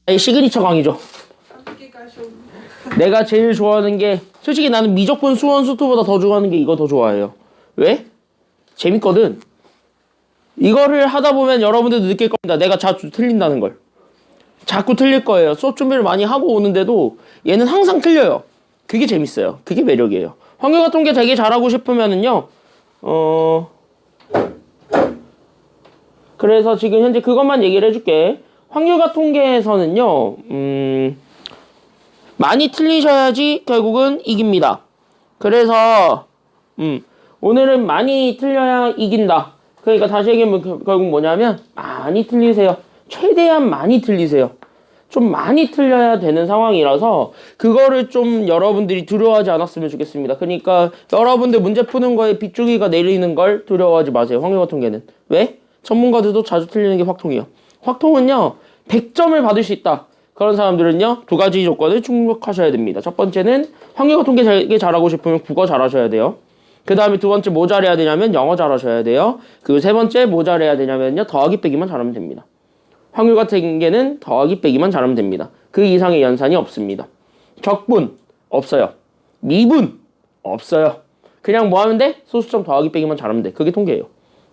시그니처 강의죠. 내가 제일 좋아하는 게 솔직히 나는 미적분 수원 수투보다 더 좋아하는 게 이거 더 좋아해요. 왜? 재밌거든. 이거를 하다 보면 여러분들도 느낄 겁니다. 내가 자주 틀린다는 걸. 자꾸 틀릴 거예요. 수업 준비를 많이 하고 오는데도 얘는 항상 틀려요. 그게 재밌어요. 그게 매력이에요. 확률과 통계 되게 잘하고 싶으면은요. 그래서 지금 현재 그것만 얘기를 해줄게. 확률과 통계에서는요. 많이 틀리셔야지 결국은 이깁니다. 그래서 오늘은 많이 틀려야 이긴다. 그러니까 다시 얘기하면 결국 뭐냐면 많이 틀리세요. 최대한 많이 틀리세요. 좀 많이 틀려야 되는 상황이라서 그거를 좀 여러분들이 두려워하지 않았으면 좋겠습니다. 그러니까 여러분들 문제 푸는 거에 빗줄기가 내리는 걸 두려워하지 마세요. 확률과 통계는. 왜? 전문가들도 자주 틀리는 게 확통이에요. 확통은요. 100점을 받을 수 있다. 그런 사람들은요. 두 가지 조건을 충족하셔야 됩니다. 첫 번째는 확률과 통계 되게 잘하고 싶으면 국어 잘하셔야 돼요. 그 다음에 두 번째 뭐 잘해야 되냐면 영어 잘하셔야 돼요. 그리고 세 번째 뭐 잘해야 되냐면요. 더하기 빼기만 잘하면 됩니다. 확률 같은 게는 더하기 빼기만 잘하면 됩니다. 그 이상의 연산이 없습니다. 적분 없어요. 미분 없어요. 그냥 뭐 하면 돼? 소수점 더하기 빼기만 잘하면 돼. 그게 통계예요.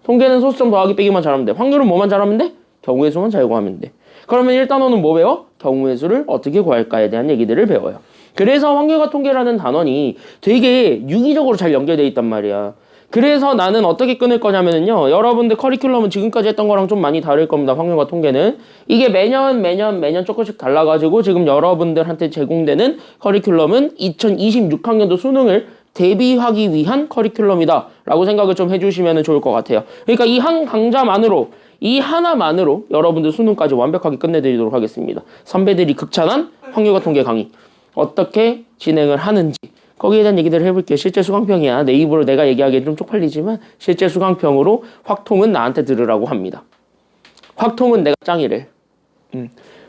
통계는 소수점 더하기 빼기만 잘하면 돼. 확률은 뭐만 잘하면 돼? 경우의 수만 잘 구하면 돼. 그러면 일단 너는 뭐 배워? 경우의 수를 어떻게 구할까에 대한 얘기들을 배워요. 그래서 확률과 통계라는 단원이 되게 유기적으로 잘 연결되어 있단 말이야. 그래서 나는 어떻게 끊을 거냐면요. 여러분들 커리큘럼은 지금까지 했던 거랑 좀 많이 다를 겁니다. 확률과 통계는. 이게 매년 조금씩 달라가지고 지금 여러분들한테 제공되는 커리큘럼은 2026학년도 수능을 대비하기 위한 커리큘럼이다 라고 생각을 좀 해주시면 좋을 것 같아요. 그러니까 이 한 강좌만으로 이 하나만으로 여러분들 수능까지 완벽하게 끝내드리도록 하겠습니다. 선배들이 극찬한 확률과 통계 강의 어떻게 진행을 하는지 거기에 대한 얘기들을 해볼게요. 실제 수강평이야. 내 입으로 내가 얘기하기엔 좀 쪽팔리지만 실제 수강평으로 확통은 나한테 들으라고 합니다. 확통은 내가 짱이래.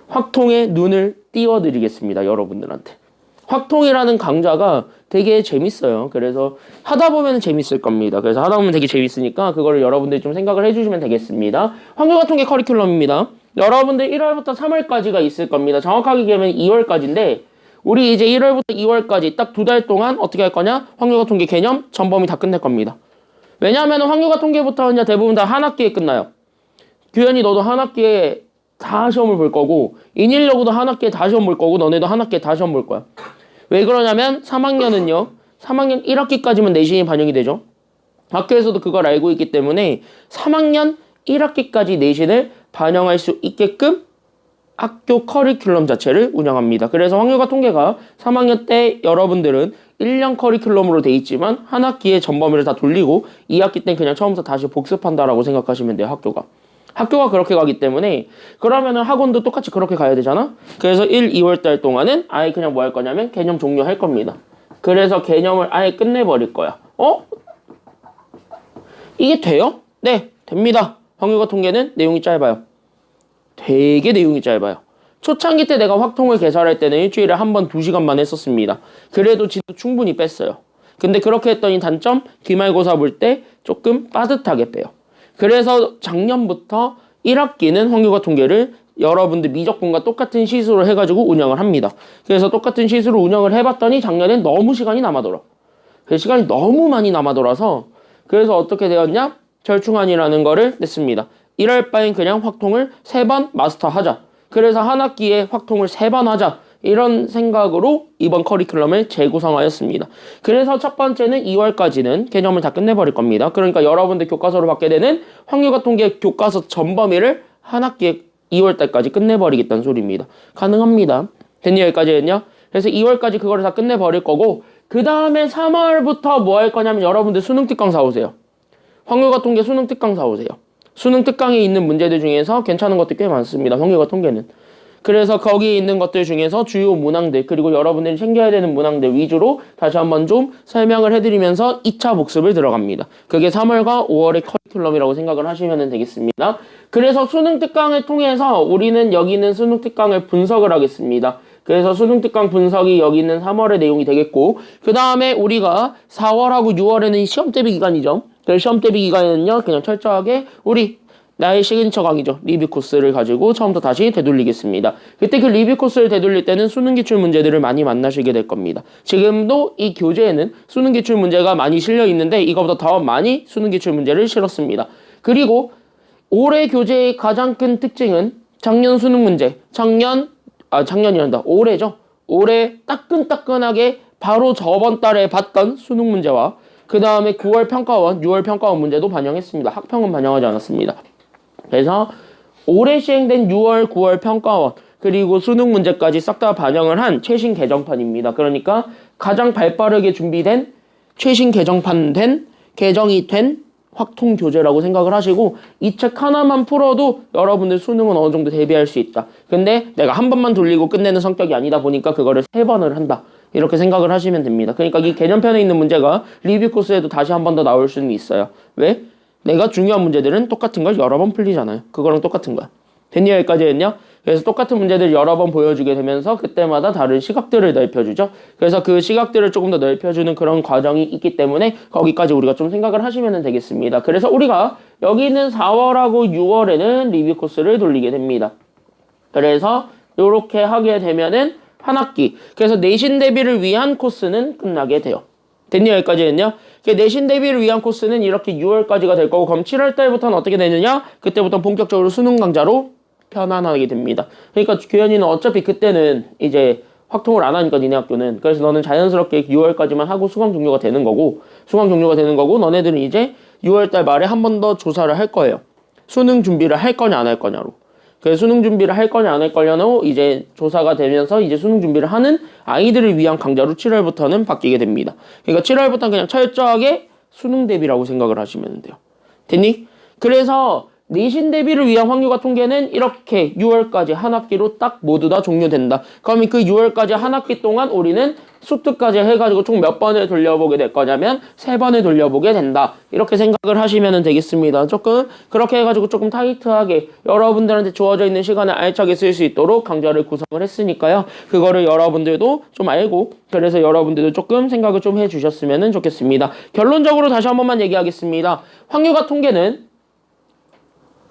확통에 눈을 띄워드리겠습니다. 여러분들한테. 확통이라는 강좌가 되게 재밌어요. 그래서 하다 보면 재밌을 겁니다. 그래서 하다 보면 되게 재밌으니까 그거를 여러분들이 좀 생각을 해주시면 되겠습니다. 확률과 통계 커리큘럼입니다. 여러분들 1월부터 3월까지가 있을 겁니다. 정확하게 얘기하면 2월까지인데 우리 이제 1월부터 2월까지 딱 2달 동안 어떻게 할 거냐? 확률과 통계 개념 전범위 다 끝낼 겁니다. 왜냐하면 확률과 통계부터 이제 대부분 다 한 학기에 끝나요. 규현이 너도 한 학기에 다 시험을 볼 거고 인일여고도 한 학기에 다 시험 볼 거고 너네도 한 학기에 다 시험 볼 거야. 왜 그러냐면 3학년은요. 3학년 1학기까지만 내신이 반영이 되죠. 학교에서도 그걸 알고 있기 때문에 3학년 1학기까지 내신을 반영할 수 있게끔 학교 커리큘럼 자체를 운영합니다. 그래서 확률과 통계가 3학년 때 여러분들은 1년 커리큘럼으로 돼 있지만 한 학기에 전범위를 다 돌리고 2학기 땐 그냥 처음부터 다시 복습한다라고 생각하시면 돼요. 학교가 그렇게 가기 때문에 그러면은 학원도 똑같이 그렇게 가야 되잖아. 그래서 1, 2월 달 동안은 아예 그냥 뭐 할 거냐면 개념 종료할 겁니다. 그래서 개념을 아예 끝내버릴 거야. 이게 돼요? 네, 됩니다. 확률과 통계는 내용이 짧아요. 되게 내용이 짧아요. 초창기 때 내가 확통을 개설할 때는 일주일에 한 번 2시간만 했었습니다. 그래도 진도 충분히 뺐어요. 근데 그렇게 했더니 단점 기말고사 볼 때 조금 빠듯하게 빼요. 그래서 작년부터 1학기는 확률과 통계를 여러분들 미적분과 똑같은 시수로 해가지고 운영을 합니다. 그래서 똑같은 시수로 운영을 해봤더니 작년엔 너무 시간이 남아돌아. 그 시간이 너무 많이 남아돌아서 그래서 어떻게 되었냐? 절충안이라는 거를 냈습니다. 이럴 바엔 그냥 확통을 3번 마스터하자. 그래서 한 학기에 확통을 3번 하자. 이런 생각으로 이번 커리큘럼을 재구성하였습니다. 그래서 첫 번째는 2월까지는 개념을 다 끝내버릴 겁니다. 그러니까 여러분들 교과서로 받게 되는 확률과 통계 교과서 전범위를 한 학기에 2월달까지 끝내버리겠다는 소리입니다. 가능합니다. 됐니? 여기까지는요? 그래서 2월까지 그거를 다 끝내버릴 거고 그 다음에 3월부터 뭐 할 거냐면 여러분들 수능 특강 사오세요. 확률과 통계 수능 특강 사오세요. 수능 특강에 있는 문제들 중에서 괜찮은 것도 꽤 많습니다. 확률과 통계는. 그래서 거기에 있는 것들 중에서 주요 문항들 그리고 여러분들이 챙겨야 되는 문항들 위주로 다시 한번 좀 설명을 해드리면서 2차 복습을 들어갑니다. 그게 3월과 5월의 커리큘럼이라고 생각을 하시면 되겠습니다. 그래서 수능 특강을 통해서 우리는 여기 있는 수능 특강을 분석을 하겠습니다. 그래서 수능 특강 분석이 여기 있는 3월의 내용이 되겠고 그 다음에 우리가 4월하고 6월에는 시험 대비 기간이죠. 그 시험 대비 기간에는요 그냥 철저하게 우리 나의 시그니처 강의죠. 리뷰 코스를 가지고 처음부터 다시 되돌리겠습니다. 그때 그 리뷰 코스를 되돌릴 때는 수능 기출 문제들을 많이 만나시게 될 겁니다. 지금도 이 교재에는 수능 기출 문제가 많이 실려 있는데 이거보다 더 많이 수능 기출 문제를 실었습니다. 그리고 올해 교재의 가장 큰 특징은 작년 수능 문제, 작년이란다. 올해죠. 올해 따끈따끈하게 바로 저번 달에 봤던 수능 문제와 그 다음에 9월 평가원, 6월 평가원 문제도 반영했습니다. 학평은 반영하지 않았습니다. 그래서 올해 시행된 6월, 9월 평가원 그리고 수능 문제까지 싹 다 반영을 한 최신 개정판입니다. 그러니까 가장 발빠르게 준비된 최신 개정이 된 확통 교재라고 생각을 하시고 이 책 하나만 풀어도 여러분들 수능은 어느 정도 대비할 수 있다. 근데 내가 한 번만 돌리고 끝내는 성격이 아니다 보니까 그거를 3번을 한다. 이렇게 생각을 하시면 됩니다. 그러니까 이 개념편에 있는 문제가 리뷰 코스에도 다시 한 번 더 나올 수는 있어요. 왜? 내가 중요한 문제들은 똑같은 걸 여러 번 풀리잖아요. 그거랑 똑같은 거야. 됐냐 여기까지 했냐? 그래서 똑같은 문제들을 여러 번 보여주게 되면서 그때마다 다른 시각들을 넓혀주죠. 그래서 그 시각들을 조금 더 넓혀주는 그런 과정이 있기 때문에 거기까지 우리가 좀 생각을 하시면 되겠습니다. 그래서 우리가 여기 있는 4월하고 6월에는 리뷰 코스를 돌리게 됩니다. 그래서 이렇게 하게 되면은 한 학기. 그래서 내신 대비를 위한 코스는 끝나게 돼요. 됐냐 여기까지 했냐? 내신 대비를 위한 코스는 이렇게 6월까지가 될 거고 그럼 7월 달부터는 어떻게 되느냐? 그때부터 본격적으로 수능 강좌로 편안하게 됩니다. 그러니까 교현이는 어차피 그때는 이제 확통을 안 하니까 니네 학교는 그래서 너는 자연스럽게 6월까지만 하고 수강 종료가 되는 거고 너네들은 이제 6월달 말에 한 번 더 조사를 할 거예요. 수능 준비를 할 거냐 안 할 거냐로. 그래서 수능 준비를 할 거냐 안 할 거냐로 이제 조사가 되면서 이제 수능 준비를 하는 아이들을 위한 강좌로 7월부터는 바뀌게 됩니다. 그러니까 7월부터는 그냥 철저하게 수능 대비라고 생각을 하시면 돼요. 됐니? 그래서 내신 대비를 위한 확률과 통계는 이렇게 6월까지 한 학기로 딱 모두 다 종료된다. 그러면 그 6월까지 한 학기 동안 우리는 수트까지 해가지고 총 몇 번을 돌려보게 될 거냐면 3번을 돌려보게 된다. 이렇게 생각을 하시면 되겠습니다. 조금 그렇게 해가지고 조금 타이트하게 여러분들한테 주어져 있는 시간을 알차게 쓸 수 있도록 강좌를 구성을 했으니까요. 그거를 여러분들도 좀 알고 그래서 여러분들도 조금 생각을 좀 해주셨으면 좋겠습니다. 결론적으로 다시 한 번만 얘기하겠습니다. 확률과 통계는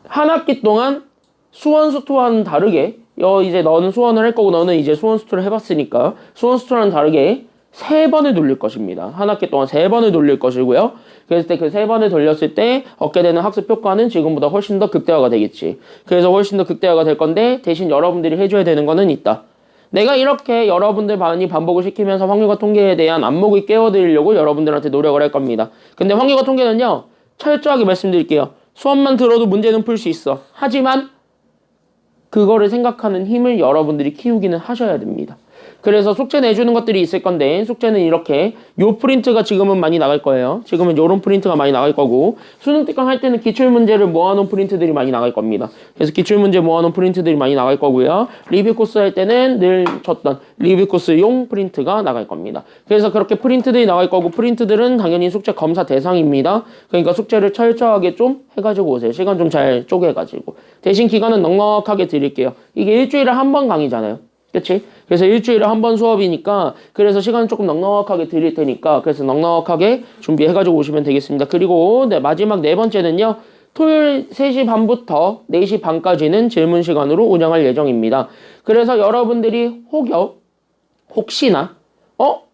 한 학기 동안 수원 수투와는 다르게 이제 너는 수원을 할 거고 너는 이제 수원 수투를 해봤으니까 수원 수투와는 다르게 3번을 돌릴 것입니다. 한 학기 동안 3번을 돌릴 것이고요. 그랬을 때 그 3번을 돌렸을 때 얻게 되는 학습 효과는 지금보다 훨씬 더 극대화가 되겠지. 그래서 훨씬 더 극대화가 될 건데 대신 여러분들이 해줘야 되는 거는 있다. 내가 이렇게 여러분들 많이 반복을 시키면서 확률과 통계에 대한 안목을 깨워드리려고 여러분들한테 노력을 할 겁니다. 근데 확률과 통계는요. 철저하게 말씀드릴게요. 수업만 들어도 문제는 풀 수 있어. 하지만 그거를 생각하는 힘을 여러분들이 키우기는 하셔야 됩니다. 그래서 숙제 내주는 것들이 있을 건데 숙제는 이렇게 요 프린트가 지금은 많이 나갈 거예요. 지금은 요런 프린트가 많이 나갈 거고 수능 특강 할 때는 기출문제를 모아놓은 프린트들이 많이 나갈 겁니다. 그래서 기출문제 모아놓은 프린트들이 많이 나갈 거고요. 리뷰 코스 할 때는 늘 쳤던 리뷰 코스용 프린트가 나갈 겁니다. 그래서 그렇게 프린트들이 나갈 거고 프린트들은 당연히 숙제 검사 대상입니다. 그러니까 숙제를 철저하게 좀 해가지고 오세요. 시간 좀 잘 쪼개가지고 대신 기간은 넉넉하게 드릴게요. 이게 일주일에 한 번 강의잖아요. 그치? 그래서 일주일에 한 번 수업이니까 그래서 시간을 조금 넉넉하게 드릴 테니까 그래서 넉넉하게 준비해가지고 오시면 되겠습니다. 그리고 마지막 4번째는요. 토요일 3시 반부터 4시 반까지는 질문 시간으로 운영할 예정입니다. 그래서 여러분들이 혹시나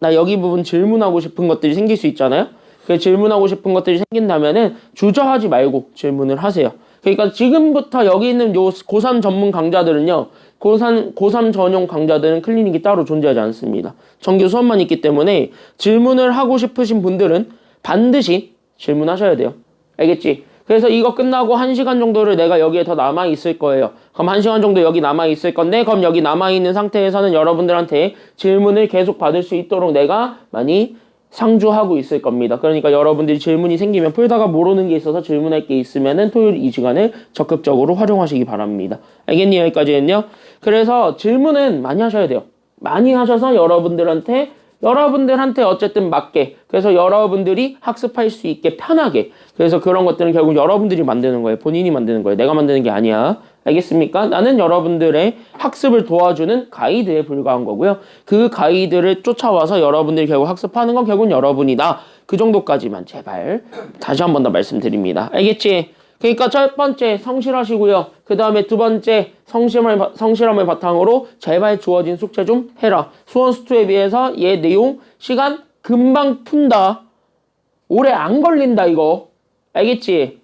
나 여기 부분 질문하고 싶은 것들이 생길 수 있잖아요. 그 질문하고 싶은 것들이 생긴다면은 주저하지 말고 질문을 하세요. 그러니까 지금부터 여기 있는 요 고3 전문 강좌들은요. 고3 전용 강좌들은 클리닉이 따로 존재하지 않습니다. 정규 수업만 있기 때문에 질문을 하고 싶으신 분들은 반드시 질문하셔야 돼요. 알겠지? 그래서 이거 끝나고 1시간 정도를 내가 여기에 더 남아있을 거예요. 그럼 1시간 정도 여기 남아있을 건데 그럼 여기 남아있는 상태에서는 여러분들한테 질문을 계속 받을 수 있도록 내가 많이 상주하고 있을 겁니다. 그러니까 여러분들이 질문이 생기면 풀다가 모르는 게 있어서 질문할 게 있으면은 토요일 이 시간을 적극적으로 활용하시기 바랍니다. 알겠니? 여기까지 했냐? 그래서 질문은 많이 하셔야 돼요. 많이 하셔서 여러분들한테 어쨌든 맞게 그래서 여러분들이 학습할 수 있게 편하게 그래서 그런 것들은 결국 여러분들이 만드는 거예요. 본인이 만드는 거예요. 내가 만드는 게 아니야. 알겠습니까? 나는 여러분들의 학습을 도와주는 가이드에 불과한 거고요. 그 가이드를 쫓아와서 여러분들이 결국 학습하는 건 결국은 여러분이다. 그 정도까지만 제발 다시 한 번 더 말씀드립니다. 알겠지? 그러니까 첫 번째 성실하시고요. 그 다음에 두 번째 성실함을 바탕으로 제발 주어진 숙제 좀 해라. 수원수투에 비해서 얘 내용 시간 금방 푼다. 오래 안 걸린다 이거. 알겠지?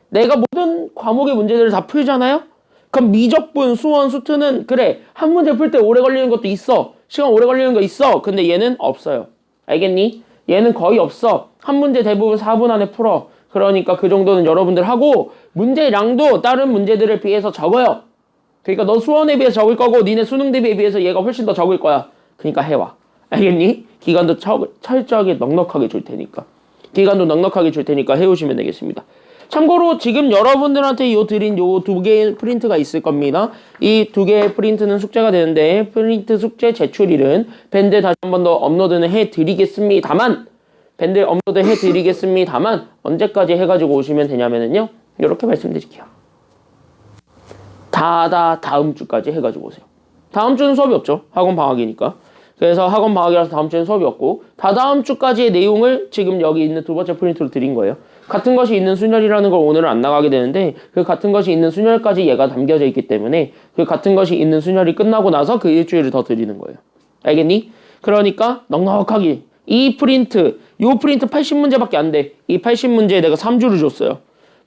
내가 모든 과목의 문제들을 다 풀잖아요? 그럼 미적분, 수원, 수투는 그래 한 문제 풀 때 오래 걸리는 것도 있어. 시간 오래 걸리는 거 있어. 근데 얘는 없어요. 알겠니? 얘는 거의 없어. 한 문제 대부분 4분 안에 풀어. 그러니까 그 정도는 여러분들 하고 문제량도 다른 문제들에 비해서 적어요. 그러니까 너 수원에 비해서 적을 거고 니네 수능 대비에 비해서 얘가 훨씬 더 적을 거야. 그러니까 해와. 알겠니? 기간도 철저하게 넉넉하게 줄 테니까. 기간도 넉넉하게 줄 테니까 해오시면 되겠습니다. 참고로 지금 여러분들한테 드린 요 두 개의 프린트가 있을 겁니다. 이 두 개의 프린트는 숙제가 되는데 프린트 숙제 제출일은 밴드 다시 한 번 더 업로드는 해드리겠습니다만 밴드 업로드 해드리겠습니다만 언제까지 해가지고 오시면 되냐면은요 이렇게 말씀드릴게요. 다음 주까지 해가지고 오세요. 다음 주는 수업이 없죠. 학원 방학이니까. 그래서 학원 방학이라서 다음 주는 수업이 없고 다다음 주까지의 내용을 지금 여기 있는 두 번째 프린트로 드린 거예요. 같은 것이 있는 순열이라는 걸 오늘은 안 나가게 되는데 그 같은 것이 있는 순열까지 얘가 담겨져 있기 때문에 그 같은 것이 있는 순열이 끝나고 나서 그 일주일을 더 드리는 거예요. 알겠니? 그러니까 넉넉하게 이 프린트, 요 프린트 80문제밖에 안 돼. 이 80문제에 내가 3주를 줬어요.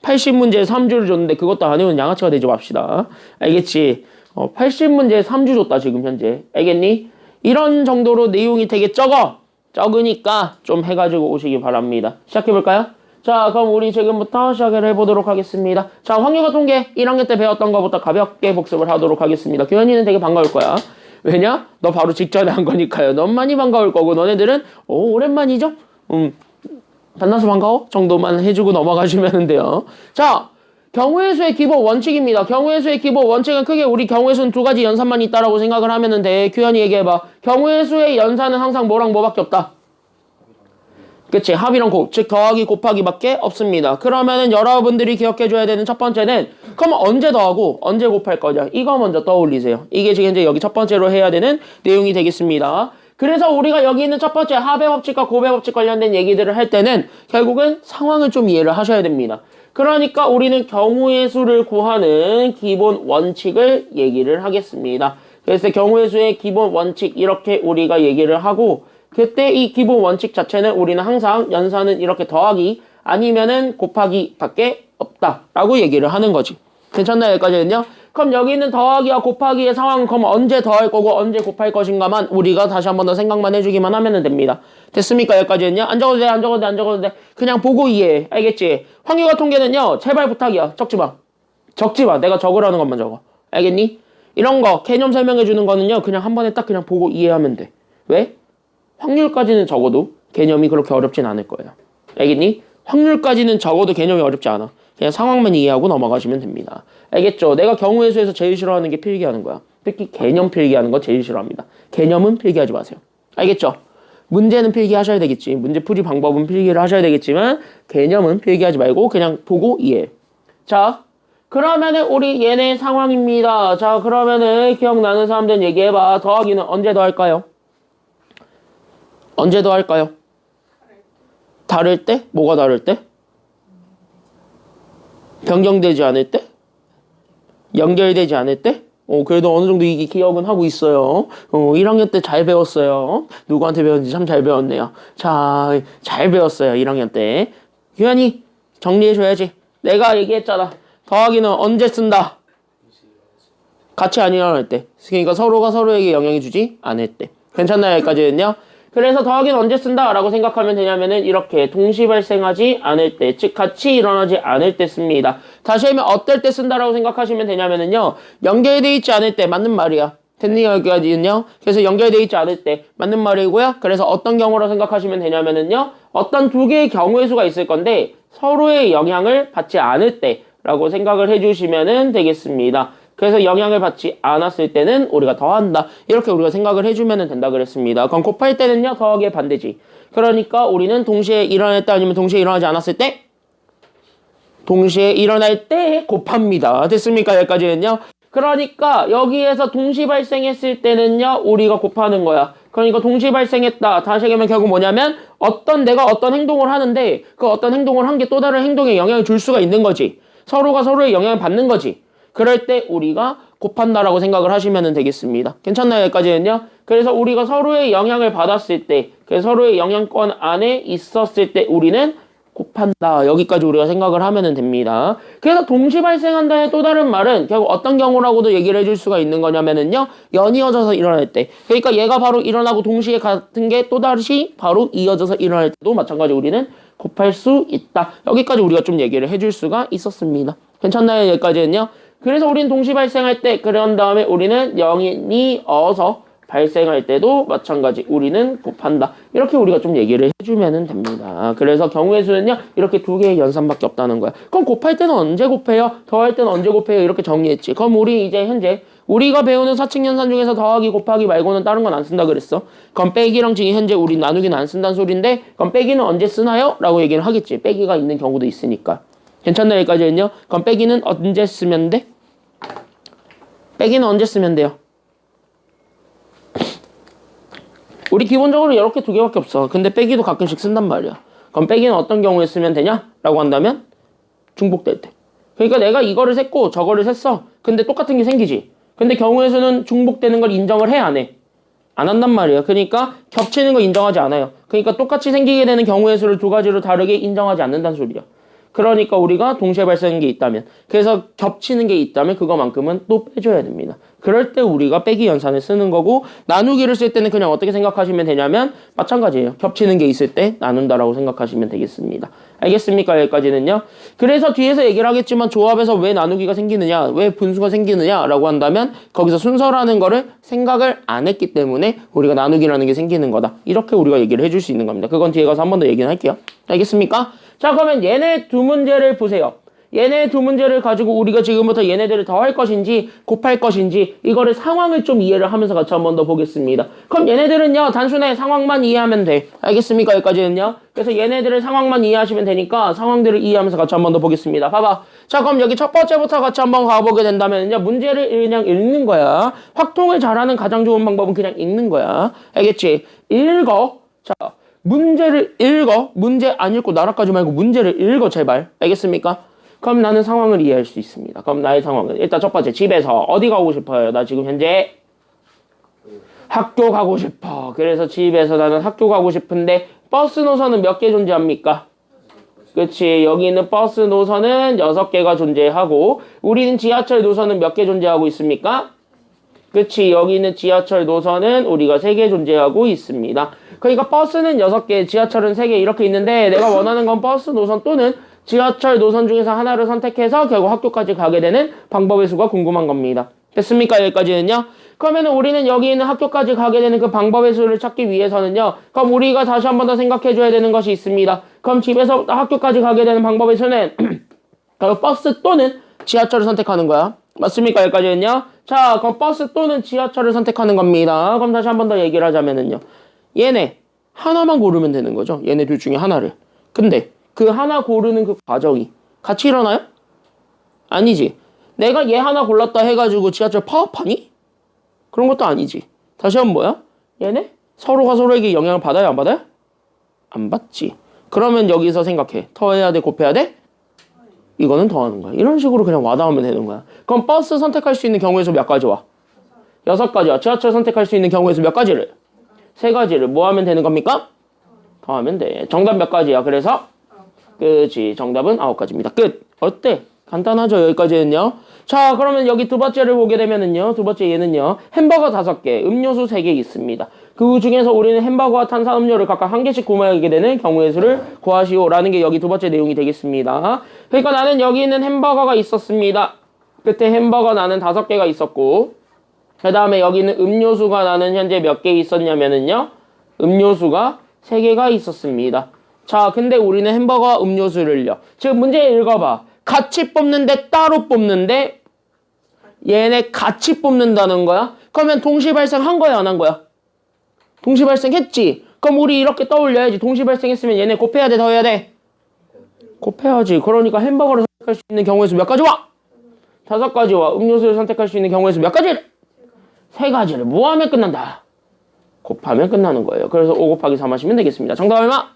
80문제에 3주를 줬는데 그것도 안 해오면 양아치가 되지 맙시다. 알겠지? 80문제에 3주 줬다 지금 현재. 알겠니? 이런 정도로 내용이 되게 적으니까 좀 해가지고 오시기 바랍니다. 시작해볼까요? 자, 그럼 우리 지금부터 시작을 해보도록 하겠습니다. 자, 확률과 통계 1학년 때 배웠던 것부터 가볍게 복습을 하도록 하겠습니다. 교현이는 되게 반가울 거야. 왜냐? 너 바로 직전에 한 거니까요. 넌 많이 반가울 거고 너네들은 오랜만이죠? 만나서 반가워? 정도만 해주고 넘어가시면 돼요. 자, 경우의 수의 기본 원칙입니다. 경우의 수의 기본 원칙은 크게 우리 경우의 수는 두 가지 연산만 있다라고 생각을 하면 돼. 규현이 얘기해봐. 경우의 수의 연산은 항상 뭐랑 뭐밖에 없다? 그치? 합이랑 곱, 즉 더하기 곱하기밖에 없습니다. 그러면은 여러분들이 기억해줘야 되는 첫 번째는 그럼 언제 더하고 언제 곱할 거냐? 이거 먼저 떠올리세요. 이게 지금 이제 여기 첫 번째로 해야 되는 내용이 되겠습니다. 그래서 우리가 여기 있는 첫 번째 합의 법칙과 곱의 법칙 관련된 얘기들을 할 때는 결국은 상황을 좀 이해를 하셔야 됩니다. 그러니까 우리는 경우의 수를 구하는 기본 원칙을 얘기를 하겠습니다. 그래서 경우의 수의 기본 원칙 이렇게 우리가 얘기를 하고 그때 이 기본 원칙 자체는 우리는 항상 연산은 이렇게 더하기 아니면은 곱하기 밖에 없다라고 얘기를 하는 거지. 괜찮나요? 여기까지는요? 그럼 여기 있는 더하기와 곱하기의 상황은 그럼 언제 더할 거고 언제 곱할 것인가만 우리가 다시 한 번 더 생각만 해주기만 하면 됩니다. 됐습니까? 여기까지는요? 안 적어도 돼, 안 적어도 돼, 안 적어도 돼. 그냥 보고 이해해. 알겠지? 확률과 통계는요, 제발 부탁이야. 적지 마. 적지 마. 내가 적으라는 것만 적어. 알겠니? 이런 거, 개념 설명해주는 거는요, 그냥 한 번에 딱 그냥 보고 이해하면 돼. 왜? 확률까지는 적어도 개념이 그렇게 어렵진 않을 거예요. 알겠니? 확률까지는 적어도 개념이 어렵지 않아. 그냥 상황만 이해하고 넘어가시면 됩니다. 알겠죠? 내가 경우의 수에서 제일 싫어하는 게 필기하는 거야. 특히 개념 필기하는 거 제일 싫어합니다. 개념은 필기하지 마세요. 알겠죠? 문제는 필기하셔야 되겠지. 문제 풀이 방법은 필기를 하셔야 되겠지만 개념은 필기하지 말고 그냥 보고 이해. 자, 그러면은 우리 얘네 상황입니다. 자, 그러면은 기억나는 사람들은 얘기해봐. 더하기는 언제 더할까요? 언제 더할까요? 다를 때? 뭐가 다를 때? 변경되지 않을 때? 연결되지 않을 때? 그래도 어느 정도 이게 기억은 하고 있어요. 1학년 때 잘 배웠어요. 누구한테 배웠는지 참 잘 배웠네요. 자, 잘 배웠어요. 1학년 때. 규현이 정리해줘야지. 내가 얘기했잖아. 더하기는 언제 쓴다? 같이 안 일어날 때. 그러니까 서로가 서로에게 영향을 주지 않을 때. 괜찮나요? 여기까지는요? 그래서 더하기는 언제 쓴다? 라고 생각하면 되냐면은 이렇게 동시 발생하지 않을 때, 즉 같이 일어나지 않을 때 씁니다. 다시 하면 어떨 때 쓴다라고 생각하시면 되냐면은요, 연결되어 있지 않을 때 맞는 말이야. 됐니요? 여기까지는요? 그래서 연결되어 있지 않을 때 맞는 말이고요. 그래서 어떤 경우로 생각하시면 되냐면은요, 어떤 두 개의 경우의 수가 있을 건데 서로의 영향을 받지 않을 때라고 생각을 해주시면 되겠습니다. 그래서 영향을 받지 않았을 때는 우리가 더한다. 이렇게 우리가 생각을 해주면 된다 그랬습니다. 그럼 곱할 때는요, 더하기의 반대지. 그러니까 우리는 동시에 일어날 때 아니면 동시에 일어나지 않았을 때? 동시에 일어날 때 곱합니다. 됐습니까? 여기까지는요. 그러니까 여기에서 동시 발생했을 때는요, 우리가 곱하는 거야. 그러니까 동시 발생했다. 다시 얘기하면 결국 뭐냐면 내가 어떤 행동을 하는데 그 어떤 행동을 한 게 또 다른 행동에 영향을 줄 수가 있는 거지. 서로가 서로의 영향을 받는 거지. 그럴 때 우리가 곱한다라고 생각을 하시면 되겠습니다. 괜찮나요? 여기까지는요? 그래서 우리가 서로의 영향을 받았을 때, 서로의 영향권 안에 있었을 때 우리는 곱한다. 여기까지 우리가 생각을 하면 됩니다. 그래서 동시 발생한다의 또 다른 말은 결국 어떤 경우라고도 얘기를 해줄 수가 있는 거냐면은요. 연이어져서 일어날 때. 그러니까 얘가 바로 일어나고 동시에 같은 게 또다시 바로 이어져서 일어날 때도 마찬가지 우리는 곱할 수 있다. 여기까지 우리가 좀 얘기를 해줄 수가 있었습니다. 괜찮나요? 여기까지는요. 그래서 우리는 동시 발생할 때 그런 다음에 우리는 영이 어서 발생할 때도 마찬가지 우리는 곱한다. 이렇게 우리가 좀 얘기를 해주면 됩니다. 그래서 경우의 수는요. 이렇게 두 개의 연산밖에 없다는 거야. 그럼 곱할 때는 언제 곱해요? 더할 때는 언제 곱해요? 이렇게 정리했지. 그럼 우리 이제 현재 우리가 배우는 사칙 연산 중에서 더하기 곱하기 말고는 다른 건 안 쓴다 그랬어. 그럼 빼기랑 지금 현재 우리 나누기는 안 쓴다는 소리인데 그럼 빼기는 언제 쓰나요? 라고 얘기를 하겠지. 빼기가 있는 경우도 있으니까. 괜찮나요? 여기까지는요. 그럼 빼기는 언제 쓰면 돼? 빼기는 언제 쓰면 돼요? 우리 기본적으로 이렇게 두 개밖에 없어. 근데 빼기도 가끔씩 쓴단 말이야. 그럼 빼기는 어떤 경우에 쓰면 되냐? 라고 한다면 중복될 때. 그러니까 내가 이거를 셌고 저거를 셌어. 근데 똑같은 게 생기지. 근데 경우의 수는 중복되는 걸 인정을 해, 안 해? 안 한단 말이야. 그러니까 겹치는 거 인정하지 않아요. 그러니까 똑같이 생기게 되는 경우의 수를 두 가지로 다르게 인정하지 않는다는 소리야. 그러니까 우리가 동시에 발생하는 게 있다면, 그래서 겹치는 게 있다면 그거만큼은 또 빼줘야 됩니다. 그럴 때 우리가 빼기 연산을 쓰는 거고, 나누기를 쓸 때는 그냥 어떻게 생각하시면 되냐면 마찬가지예요. 겹치는 게 있을 때 나눈다라고 생각하시면 되겠습니다. 알겠습니까? 여기까지는요. 그래서 뒤에서 얘기를 하겠지만 조합에서 왜 나누기가 생기느냐, 왜 분수가 생기느냐라고 한다면 거기서 순서라는 거를 생각을 안 했기 때문에 우리가 나누기라는 게 생기는 거다. 이렇게 우리가 얘기를 해줄 수 있는 겁니다. 그건 뒤에 가서 한 번 더 얘기는 할게요. 알겠습니까? 자, 그러면 얘네 두 문제를 보세요. 얘네 두 문제를 가지고 우리가 지금부터 얘네들을 더할 것인지 곱할 것인지 이거를 상황을 좀 이해를 하면서 같이 한 번 더 보겠습니다. 그럼 얘네들은요 단순히 상황만 이해하면 돼. 알겠습니까? 여기까지는요. 그래서 얘네들을 상황만 이해하시면 되니까 상황들을 이해하면서 같이 한 번 더 보겠습니다. 봐봐. 자, 그럼 여기 첫 번째부터 같이 한번 가보게 된다면요 문제를 그냥 읽는 거야. 확통을 잘하는 가장 좋은 방법은 그냥 읽는 거야. 알겠지? 읽어. 자, 문제를 읽어. 문제 안 읽고 나락가지 말고 문제를 읽어 제발. 알겠습니까? 그럼 나는 상황을 이해할 수 있습니다. 그럼 나의 상황은 일단 첫 번째 집에서 어디 가고 싶어요? 나 지금 현재 학교 가고 싶어. 그래서 집에서 나는 학교 가고 싶은데 버스 노선은 몇 개 존재합니까? 그치, 여기 있는 버스 노선은 6개가 존재하고 우리는 지하철 노선은 몇 개 존재하고 있습니까? 그치, 여기 있는 지하철 노선은 우리가 3개 존재하고 있습니다. 그러니까 버스는 6개, 지하철은 3개 이렇게 있는데 내가 원하는 건 버스 노선 또는 지하철 노선 중에서 하나를 선택해서 결국 학교까지 가게 되는 방법의 수가 궁금한 겁니다. 됐습니까? 여기까지는요. 그러면 우리는 여기 있는 학교까지 가게 되는 그 방법의 수를 찾기 위해서는요. 그럼 우리가 다시 한 번 더 생각해 줘야 되는 것이 있습니다. 그럼 집에서 학교까지 가게 되는 방법의 수는 버스 또는 지하철을 선택하는 거야. 맞습니까? 여기까지는요. 자, 그럼 버스 또는 지하철을 선택하는 겁니다. 그럼 다시 한 번 더 얘기를 하자면은요. 얘네 하나만 고르면 되는 거죠. 얘네 둘 중에 하나를. 근데 그 하나 고르는 그 과정이 같이 일어나요? 아니지. 내가 얘 하나 골랐다 해가지고 지하철 파업하니? 그런 것도 아니지. 다시 한번 뭐야? 얘네 서로가 서로에게 영향을 받아요? 안 받아요? 안 받지. 그러면 여기서 생각해. 더해야 돼? 곱해야 돼? 이거는 더하는 거야. 이런 식으로 그냥 와닿으면 되는 거야. 그럼 버스 선택할 수 있는 경우에서 몇 가지 와? 6가지야. 지하철 선택할 수 있는 경우에서 몇 가지를? 3가지를. 뭐 하면 되는 겁니까? 더하면 돼. 정답 몇 가지야? 그래서 그치, 정답은 9가지입니다. 끝. 어때? 간단하죠? 여기까지는요. 자, 그러면 여기 두 번째를 보게 되면은요. 두 번째 얘는요. 햄버거 5개, 음료수 3개 있습니다. 그 중에서 우리는 햄버거와 탄산음료를 각각 1개씩 구매하게 되는 경우의 수를 구하시오라는 게 여기 두 번째 내용이 되겠습니다. 그러니까 나는 여기 있는 햄버거가 있었습니다. 그때 햄버거 나는 5개가 있었고 그 다음에 여기 있는 음료수가 나는 현재 몇 개 있었냐면은요. 음료수가 3개가 있었습니다. 자, 근데 우리는 햄버거와 음료수를요. 지금 문제 읽어봐. 같이 뽑는데 따로 뽑는데 얘네 같이 뽑는다는 거야? 그러면 동시 발생한 거야, 안 한 거야? 동시 발생했지? 그럼 우리 이렇게 떠올려야지. 동시 발생했으면 얘네 곱해야 돼, 더해야 돼? 곱해야지. 그러니까 햄버거를 선택할 수 있는 경우에서 몇 가지 와? 5가지 와. 음료수를 선택할 수 있는 경우에서 몇 가지를? 3가지를. 뭐 하면 끝난다? 곱하면 끝나는 거예요. 그래서 5 곱하기 3 하시면 되겠습니다. 정답 얼마?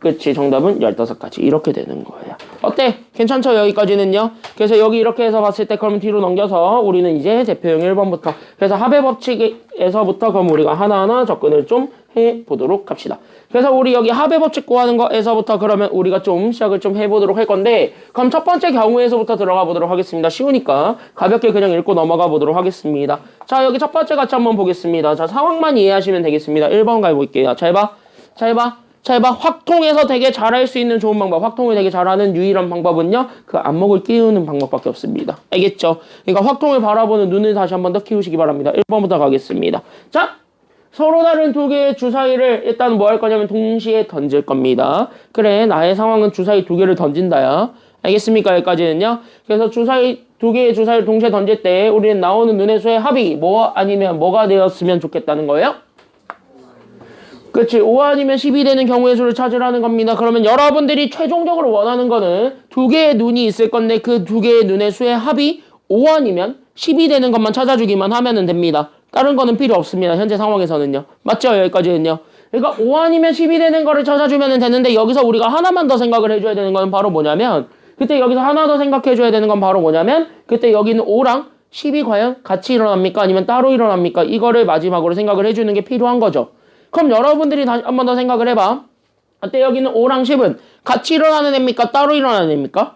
그치, 정답은 15가지. 이렇게 되는 거예요. 어때? 괜찮죠? 여기까지는요? 그래서 여기 이렇게 해서 봤을 때 그럼 뒤로 넘겨서 우리는 이제 대표형 1번부터. 그래서 합의 법칙에서부터 그럼 우리가 하나하나 접근을 좀 해보도록 합시다. 그래서 우리 여기 합의 법칙 구하는 거에서부터 그러면 우리가 좀 시작을 좀 해보도록 할 건데, 그럼 첫 번째 경우에서부터 들어가 보도록 하겠습니다. 쉬우니까 가볍게 그냥 읽고 넘어가 보도록 하겠습니다. 자, 여기 첫 번째 같이 한번 보겠습니다. 자, 상황만 이해하시면 되겠습니다. 1번 가볼게요. 잘 봐. 확통해서 되게 잘할 수 있는 좋은 방법. 확통을 되게 잘하는 유일한 방법은요, 그 안목을 끼우는 방법밖에 없습니다. 알겠죠? 그러니까 확통을 바라보는 눈을 다시 한번 더 키우시기 바랍니다. 1번부터 가겠습니다. 자, 서로 다른 두 개의 주사위를 일단 뭐 할 거냐면 동시에 던질 겁니다. 그래, 나의 상황은 주사위 두 개를 던진다야. 알겠습니까? 여기까지는요. 그래서 두 개의 주사위를 동시에 던질 때 우리는 나오는 눈의 수의 합이 뭐 아니면 뭐가 되었으면 좋겠다는 거예요? 그치, 5 아니면 10이 되는 경우의 수를 찾으라는 겁니다. 그러면 여러분들이 최종적으로 원하는 거는 두 개의 눈이 있을 건데 그 두 개의 눈의 수의 합이 5 아니면 10이 되는 것만 찾아주기만 하면 됩니다. 다른 거는 필요 없습니다. 현재 상황에서는요. 맞죠? 여기까지는요. 그러니까 5 아니면 10이 되는 거를 찾아주면 되는데 여기서 우리가 하나만 더 생각을 해줘야 되는 건 바로 뭐냐면, 그때 여기서 하나 더 생각해줘야 되는 건 바로 뭐냐면, 그때 여기는 5랑 10이 과연 같이 일어납니까? 아니면 따로 일어납니까? 이거를 마지막으로 생각을 해주는 게 필요한 거죠. 그럼 여러분들이 다시 한 번 더 생각을 해봐. 어때? 여기는 5랑 10은 같이 일어나는 애입니까? 따로 일어나는 애입니까?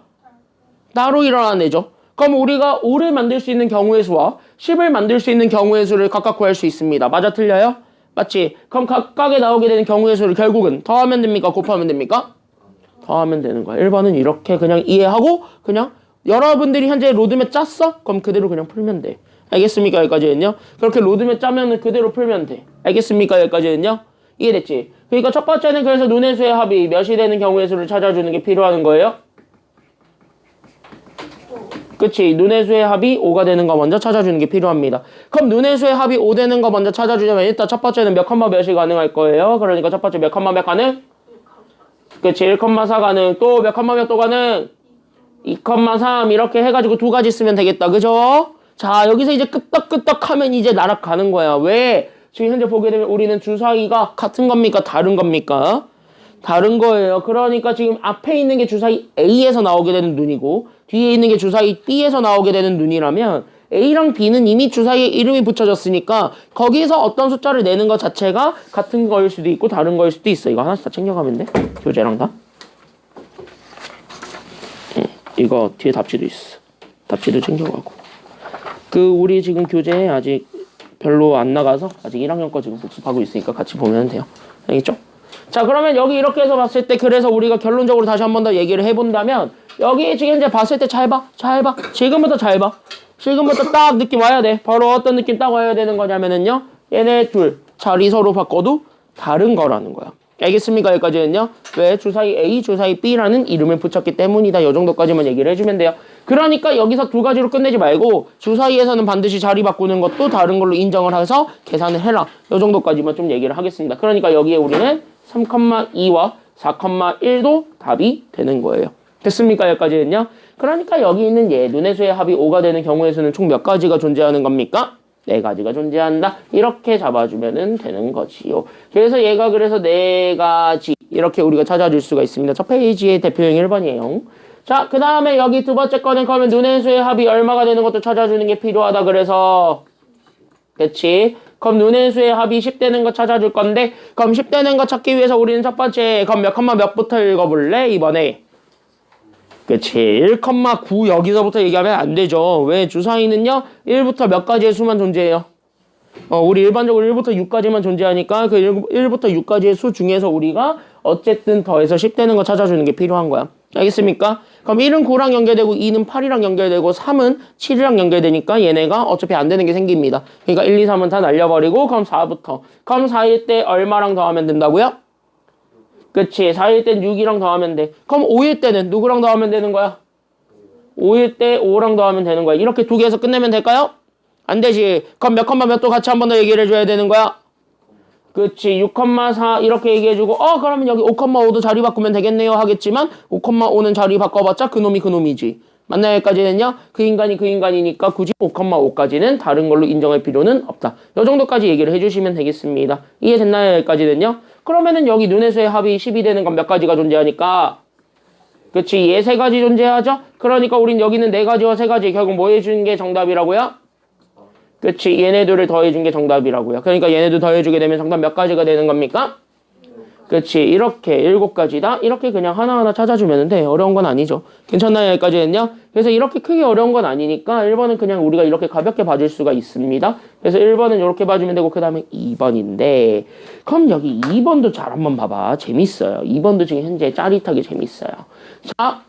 따로 일어나는 애죠. 그럼 우리가 5를 만들 수 있는 경우의 수와 10을 만들 수 있는 경우의 수를 각각 구할 수 있습니다. 맞아, 틀려요? 맞지? 그럼 각각에 나오게 되는 경우의 수를 결국은 더하면 됩니까? 곱하면 됩니까? 더하면 되는 거야. 1번은 이렇게 그냥 이해하고 그냥 여러분들이 현재 로드맵 짰어? 그럼 그대로 그냥 풀면 돼. 알겠습니까? 여기까지는요. 그렇게 로드맵 짜면은 그대로 풀면 돼. 알겠습니까? 여기까지는요. 이해됐지? 그러니까 첫 번째는 그래서 눈의 수의 합이 몇이 되는 경우의 수를 찾아주는 게 필요한 거예요. 그치? 눈의 수의 합이 5가 되는 거 먼저 찾아주는 게 필요합니다. 그럼 눈의 수의 합이 5 되는 거 먼저 찾아주려면 일단 첫 번째는 몇 컴마 몇이 가능할 거예요. 그러니까 첫 번째 몇 컴마 몇 가능? 그치? 1,4 가능. 또 몇 컴마 몇 또 가능? 2,3 이렇게 해가지고 두 가지 쓰면 되겠다. 그죠? 자, 여기서 이제 끄떡끄떡 하면 이제 날아가는 거야. 왜? 지금 현재 보게 되면 우리는 주사위가 같은 겁니까? 다른 겁니까? 다른 거예요. 그러니까 지금 앞에 있는 게 주사위 A에서 나오게 되는 눈이고 뒤에 있는 게 주사위 B에서 나오게 되는 눈이라면 A랑 B는 이미 주사위에 이름이 붙여졌으니까 거기서 어떤 숫자를 내는 것 자체가 같은 거일 수도 있고 다른 거일 수도 있어. 이거 하나씩 다 챙겨가면 돼. 교재랑 다. 이거 뒤에 답지도 있어. 답지도 챙겨가고. 우리 지금 교재 아직 별로 안 나가서 아직 1학년 거 지금 복습하고 있으니까 같이 보면 돼요. 알겠죠? 자, 그러면 여기 이렇게 해서 봤을 때 그래서 우리가 결론적으로 다시 한 번 더 얘기를 해본다면 여기 지금 현재 봤을 때 잘 봐. 지금부터 잘 봐. 지금부터 딱 느낌 와야 돼. 바로 어떤 느낌 딱 와야 되는 거냐면은요. 얘네 둘 자리 서로 바꿔도 다른 거라는 거야. 알겠습니까? 여기까지는요. 왜? 주사위 A, 주사위 B라는 이름을 붙였기 때문이다. 이 정도까지만 얘기를 해주면 돼요. 그러니까 여기서 두 가지로 끝내지 말고 주사위에서는 반드시 자리 바꾸는 것도 다른 걸로 인정을 해서 계산을 해라. 이 정도까지만 좀 얘기를 하겠습니다. 그러니까 여기에 우리는 3,2와 4,1도 답이 되는 거예요. 됐습니까? 여기까지는요. 그러니까 여기 있는 눈의 수의 합이 5가 되는 경우의 수는 총 몇 가지가 존재하는 겁니까? 4가지가 존재한다. 이렇게 잡아주면 되는 거지요. 그래서 얘가 그래서 4가지 이렇게 우리가 찾아줄 수가 있습니다. 첫 페이지의 대표형 1번이에요. 자, 그 다음에 여기 두 번째 거는 그러면 눈의 수의 합이 얼마가 되는 것도 찾아주는 게 필요하다. 그래서 그치? 그럼 눈의 수의 합이 10 되는 거 찾아줄 건데 그럼 10 되는 거 찾기 위해서 우리는 첫 번째 그럼 몇 컴마 몇부터 읽어볼래? 이번에 그치 1,9 여기서부터 얘기하면 안 되죠. 왜? 주사위는요 1부터 몇 가지의 수만 존재해요. 우리 일반적으로 1부터 6까지만 존재하니까 그 1부터 6까지의 수 중에서 우리가 어쨌든 더해서 10 되는 거 찾아주는 게 필요한 거야. 알겠습니까? 그럼 1은 9랑 연결되고 2는 8이랑 연결되고 3은 7이랑 연결되니까 얘네가 어차피 안 되는 게 생깁니다. 그러니까 1, 2, 3은 다 날려버리고 그럼 4부터. 그럼 4일 때 얼마랑 더하면 된다고요? 그치 4일 땐 6이랑 더하면 돼. 그럼 5일 때는 누구랑 더하면 되는 거야? 5일 때 5랑 더하면 되는 거야. 이렇게 두 개에서 끝내면 될까요? 안 되지. 그럼 몇 컴마 몇도 같이 한 번 더 얘기를 해줘야 되는 거야. 그치 6,4 이렇게 얘기해주고 그러면 여기 5,5도 자리 바꾸면 되겠네요 하겠지만 5,5는 자리 바꿔봤자 그놈이 그놈이지. 맞나요? 여기까지는요. 그 인간이 그 인간이니까 굳이 5,5까지는 다른 걸로 인정할 필요는 없다. 이 정도까지 얘기를 해주시면 되겠습니다. 이해됐나요? 여기까지는요. 그러면은 여기 눈의 수의 합이 10이 되는 건 몇 가지가 존재하니까? 그치, 얘 세 가지 존재하죠? 그러니까 우린 여기는 네 가지와 세 가지 결국 뭐 해주는 게 정답이라고요? 그치, 얘네들을 더해준 게 정답이라고요. 그러니까 얘네들 더해주게 되면 정답 몇 가지가 되는 겁니까? 그치, 이렇게 7가지다? 이렇게 그냥 하나하나 찾아주면 돼. 어려운 건 아니죠. 괜찮나요? 여기까지는요? 그래서 이렇게 크게 어려운 건 아니니까 1번은 그냥 우리가 이렇게 가볍게 봐줄 수가 있습니다. 그래서 1번은 이렇게 봐주면 되고 그 다음에 2번인데 그럼 여기 2번도 잘 한번 봐봐. 재밌어요. 2번도 지금 현재 짜릿하게 재밌어요. 자,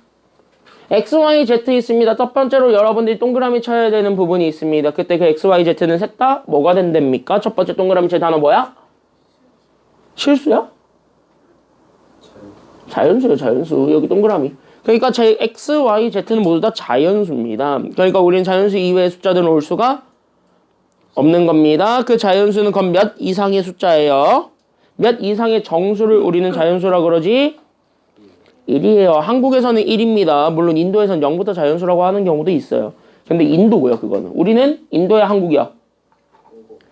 X, Y, Z 있습니다. 첫 번째로 여러분들이 동그라미 쳐야 되는 부분이 있습니다. 그때 그 X, Y, Z는 셋 다 뭐가 된답니까? 첫 번째 동그라미 칠 단어 뭐야? 실수야? 자연수요, 자연수. 여기 동그라미. 그러니까 제 X, Y, Z는 모두 다 자연수입니다. 그러니까 우리는 자연수 이외의 숫자들은 올 수가 없는 겁니다. 그 자연수는 그럼 몇 이상의 숫자예요? 몇 이상의 정수를 우리는 자연수라 그러지? 1이에요. 한국에서는 1입니다. 물론 인도에서는 0부터 자연수라고 하는 경우도 있어요. 근데 인도고요, 그거는. 우리는 인도야, 한국이야?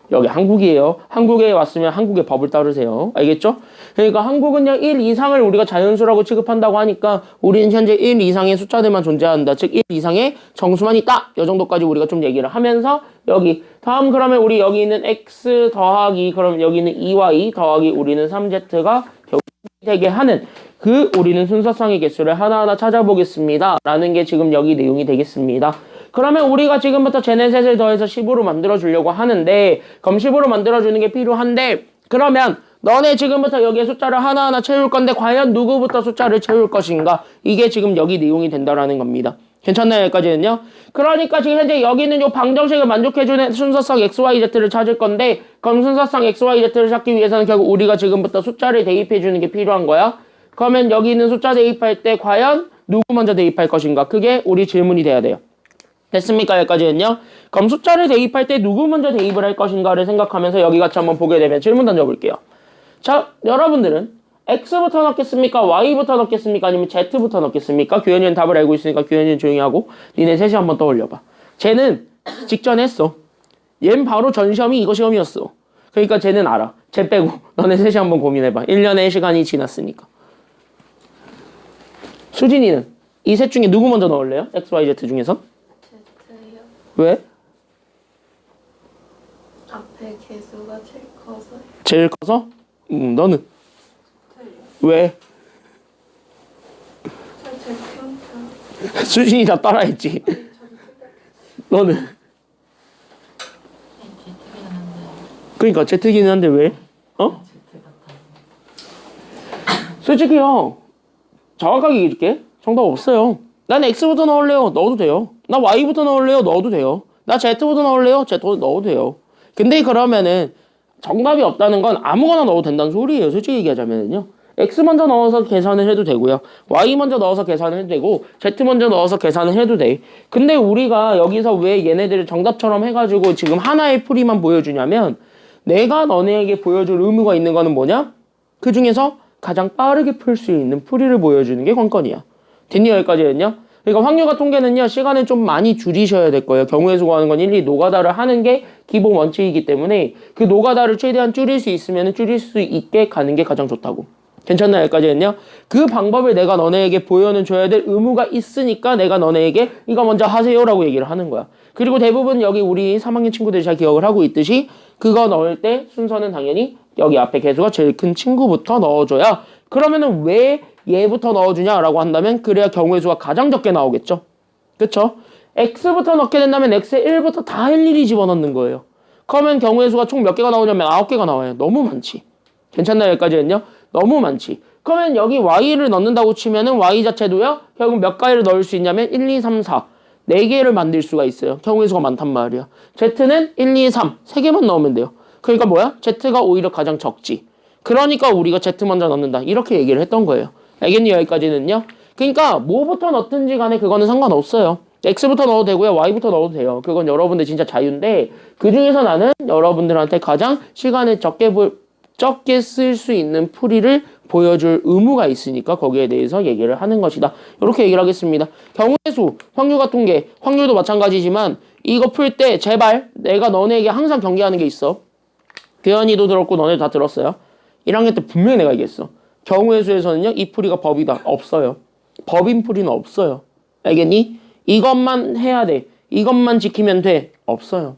여기 한국이에요. 한국에 왔으면 한국의 법을 따르세요. 알겠죠? 그러니까 한국은요 1 이상을 우리가 자연수라고 취급한다고 하니까 우리는 현재 1 이상의 숫자들만 존재한다. 즉 1 이상의 정수만 있다. 이 정도까지 우리가 좀 얘기를 하면서 여기 다음 그러면 우리 여기 있는 x 더하기 그럼 여기는 2y 더하기 우리는 3z가 결국 되게 하는 그 우리는 순서상의 개수를 하나하나 찾아보겠습니다. 라는 게 지금 여기 내용이 되겠습니다. 그러면 우리가 지금부터 쟤네 셋을 더해서 10으로 만들어주려고 하는데 그럼 10으로 만들어주는 게 필요한데 그러면 너네 지금부터 여기에 숫자를 하나하나 채울 건데 과연 누구부터 숫자를 채울 것인가? 이게 지금 여기 내용이 된다라는 겁니다. 괜찮나요? 여기까지는요? 그러니까 지금 현재 여기는 요 방정식을 만족해주는 순서상 XYZ를 찾을 건데 그럼 순서상 XYZ를 찾기 위해서는 결국 우리가 지금부터 숫자를 대입해주는 게 필요한 거야. 그러면 여기 있는 숫자 대입할 때 과연 누구 먼저 대입할 것인가? 그게 우리 질문이 돼야 돼요. 됐습니까? 여기까지는요? 그럼 숫자를 대입할 때 누구 먼저 대입을 할 것인가를 생각하면서 여기 같이 한번 보게 되면 질문 던져볼게요. 자, 여러분들은 X부터 넣겠습니까? Y부터 넣겠습니까? 아니면 Z부터 넣겠습니까? 규현이는 답을 알고 있으니까 규현이는 조용히 하고 니네 셋이 한번 떠올려봐. 쟤는 직전에 했어. 얜 바로 전 시험이 이거 시험이었어. 그러니까 쟤는 알아. 쟤 빼고 너네 셋이 한번 고민해봐. 1년의 시간이 지났으니까. 수진이는 이 셋 중에 누구 먼저 넣을래요? X, Y, Z 중에서? Z요. 왜? 앞에 개수가 제일 커서. 제일 커서? 너는? 왜? 제일 큰 수진이 다 따라했지. 너는? 그러니까 Z기는 한데 왜? 어? 솔직히요. 정확하게 얘기해줄게. 정답 없어요. 난 X부터 넣을래요. 넣어도 돼요. 나 Y부터 넣을래요. 넣어도 돼요. 나 Z부터 넣을래요. Z부터 넣어도 돼요. 근데 그러면은 정답이 없다는 건 아무거나 넣어도 된다는 소리예요. 솔직히 얘기하자면요. X 먼저 넣어서 계산을 해도 되고요. Y 먼저 넣어서 계산을 해도 되고 Z 먼저 넣어서 계산을 해도 돼. 근데 우리가 여기서 왜 얘네들을 정답처럼 해가지고 지금 하나의 풀이만 보여주냐면 내가 너네에게 보여줄 의무가 있는 거는 뭐냐? 그 중에서 가장 빠르게 풀 수 있는 풀이를 보여주는 게 관건이야. 됐니? 여기까지는요? 그러니까 확률과 통계는요. 시간을 좀 많이 줄이셔야 될 거예요. 경우의 수가 하는 건 일일이 노가다를 하는 게 기본 원칙이기 때문에 그 노가다를 최대한 줄일 수 있으면 줄일 수 있게 가는 게 가장 좋다고. 괜찮나요? 여기까지는요? 그 방법을 내가 너네에게 보여줘야 될 의무가 있으니까 내가 너네에게 이거 먼저 하세요라고 얘기를 하는 거야. 그리고 대부분 여기 우리 3학년 친구들이 잘 기억을 하고 있듯이 그거 넣을 때 순서는 당연히 여기 앞에 개수가 제일 큰 친구부터 넣어줘야 그러면은 왜 얘부터 넣어주냐라고 한다면 그래야 경우의 수가 가장 적게 나오겠죠. 그쵸? X부터 넣게 된다면 X에 1부터 다 일일이 집어넣는 거예요. 그러면 경우의 수가 총 몇 개가 나오냐면 9개가 나와요. 너무 많지. 괜찮나요? 여기까지는요? 너무 많지. 그러면 여기 Y를 넣는다고 치면은 Y 자체도요. 결국 몇 가지를 넣을 수 있냐면 1, 2, 3, 4. 4개를 만들 수가 있어요. 경우의 수가 많단 말이야. Z는 1, 2, 3. 3개만 넣으면 돼요. 그러니까 뭐야? Z가 오히려 가장 적지. 그러니까 우리가 Z 먼저 넣는다. 이렇게 얘기를 했던 거예요. 알겠니? 여기까지는요. 그러니까 뭐부터 넣든지 간에 그거는 상관없어요. X부터 넣어도 되고요. Y부터 넣어도 돼요. 그건 여러분들 진짜 자유인데 그중에서 나는 여러분들한테 가장 시간을 적게 쓸 수 있는 풀이를 보여줄 의무가 있으니까 거기에 대해서 얘기를 하는 것이다. 이렇게 얘기를 하겠습니다. 경우의 수, 확률과 통계, 확률도 마찬가지지만 이거 풀 때 제발 내가 너네에게 항상 경계하는 게 있어. 규현이도 들었고 너네도 다 들었어요. 1학년 때 분명히 내가 얘기했어. 경우의 수에서는요, 이 풀이가 법이다. 없어요. 법인 풀이는 없어요. 알겠니? 이것만 해야 돼. 이것만 지키면 돼. 없어요.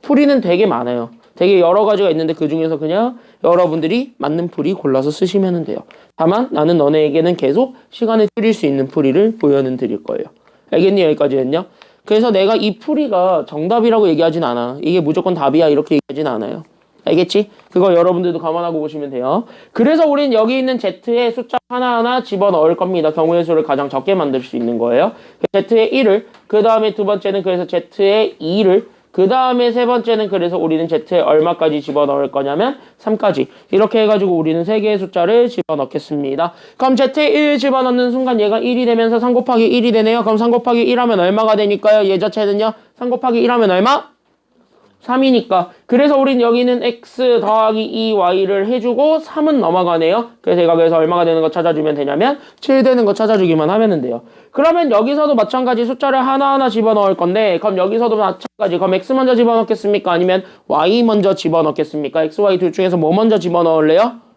풀이는 되게 많아요. 되게 여러 가지가 있는데 그 중에서 그냥 여러분들이 맞는 풀이 골라서 쓰시면 돼요. 다만 나는 너네에게는 계속 시간을 줄일 수 있는 풀이를 보여는 드릴 거예요. 알겠니? 여기까지는요. 그래서 내가 이 풀이가 정답이라고 얘기하진 않아. 이게 무조건 답이야 이렇게 얘기하진 않아요. 알겠지? 그거 여러분들도 감안하고 보시면 돼요. 그래서 우린 여기 있는 Z에 숫자 하나하나 집어넣을 겁니다. 경우의 수를 가장 적게 만들 수 있는 거예요. Z의 1을, 그 다음에 두 번째는 그래서 Z의 2를, 그 다음에 세 번째는 그래서 우리는 Z에 얼마까지 집어넣을 거냐면 3까지. 이렇게 해가지고 우리는 3개의 숫자를 집어넣겠습니다. 그럼 Z에 1 집어넣는 순간 얘가 1이 되면서 3 곱하기 1이 되네요. 그럼 3 곱하기 1 하면 얼마가 되니까요? 얘 자체는요? 3 곱하기 1 하면 얼마? 3이니까. 그래서 우린 여기는 x 더하기 2y를 해주고 3은 넘어가네요. 그래서 얘가 그래서 얼마가 되는 거 찾아주면 되냐면 7 되는 거 찾아주기만 하면 돼요. 그러면 여기서도 마찬가지 숫자를 하나하나 집어넣을 건데 그럼 여기서도 마찬가지. 그럼 x 먼저 집어넣겠습니까? 아니면 y 먼저 집어넣겠습니까? x, y 둘 중에서 뭐 먼저 집어넣을래요?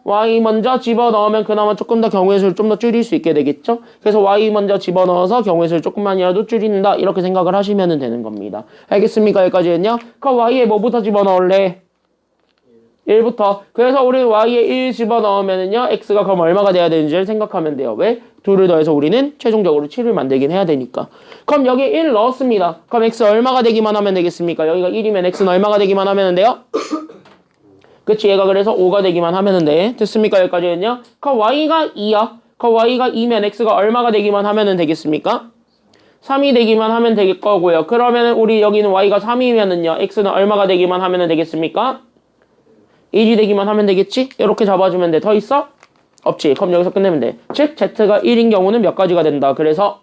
y 먼저 집어넣으면 그나마 조금 더 경우의 수를 좀 더 줄일 수 있게 되겠죠? 그래서 y 먼저 집어넣어서 경우의 수를 조금만이라도 줄인다 이렇게 생각을 하시면 되는 겁니다. 알겠습니까? 여기까지는요? 그럼 y에 뭐부터 집어넣을래? 1부터. 그래서 우리 y에 1 집어넣으면은요 x가 그럼 얼마가 돼야 되는지를 생각하면 돼요. 왜? 2를 더해서 우리는 최종적으로 7을 만들긴 해야 되니까. 그럼 여기에 1 넣었습니다. 그럼 x 얼마가 되기만 하면 되겠습니까? 여기가 1이면 x는 얼마가 되기만 하면 돼요? 그치, 얘가 그래서 5가 되기만 하면 돼. 됐습니까? 여기까지는요? 그럼 y가 2야. 그럼 y가 2면 x가 얼마가 되기만 하면 되겠습니까? 3이 되기만 하면 될 거고요. 그러면 우리 여기는 y가 3이면은요, x는 얼마가 되기만 하면 되겠습니까? 1이 되기만 하면 되겠지? 이렇게 잡아주면 돼. 더 있어? 없지. 그럼 여기서 끝내면 돼. 즉, z가 1인 경우는 몇 가지가 된다. 그래서,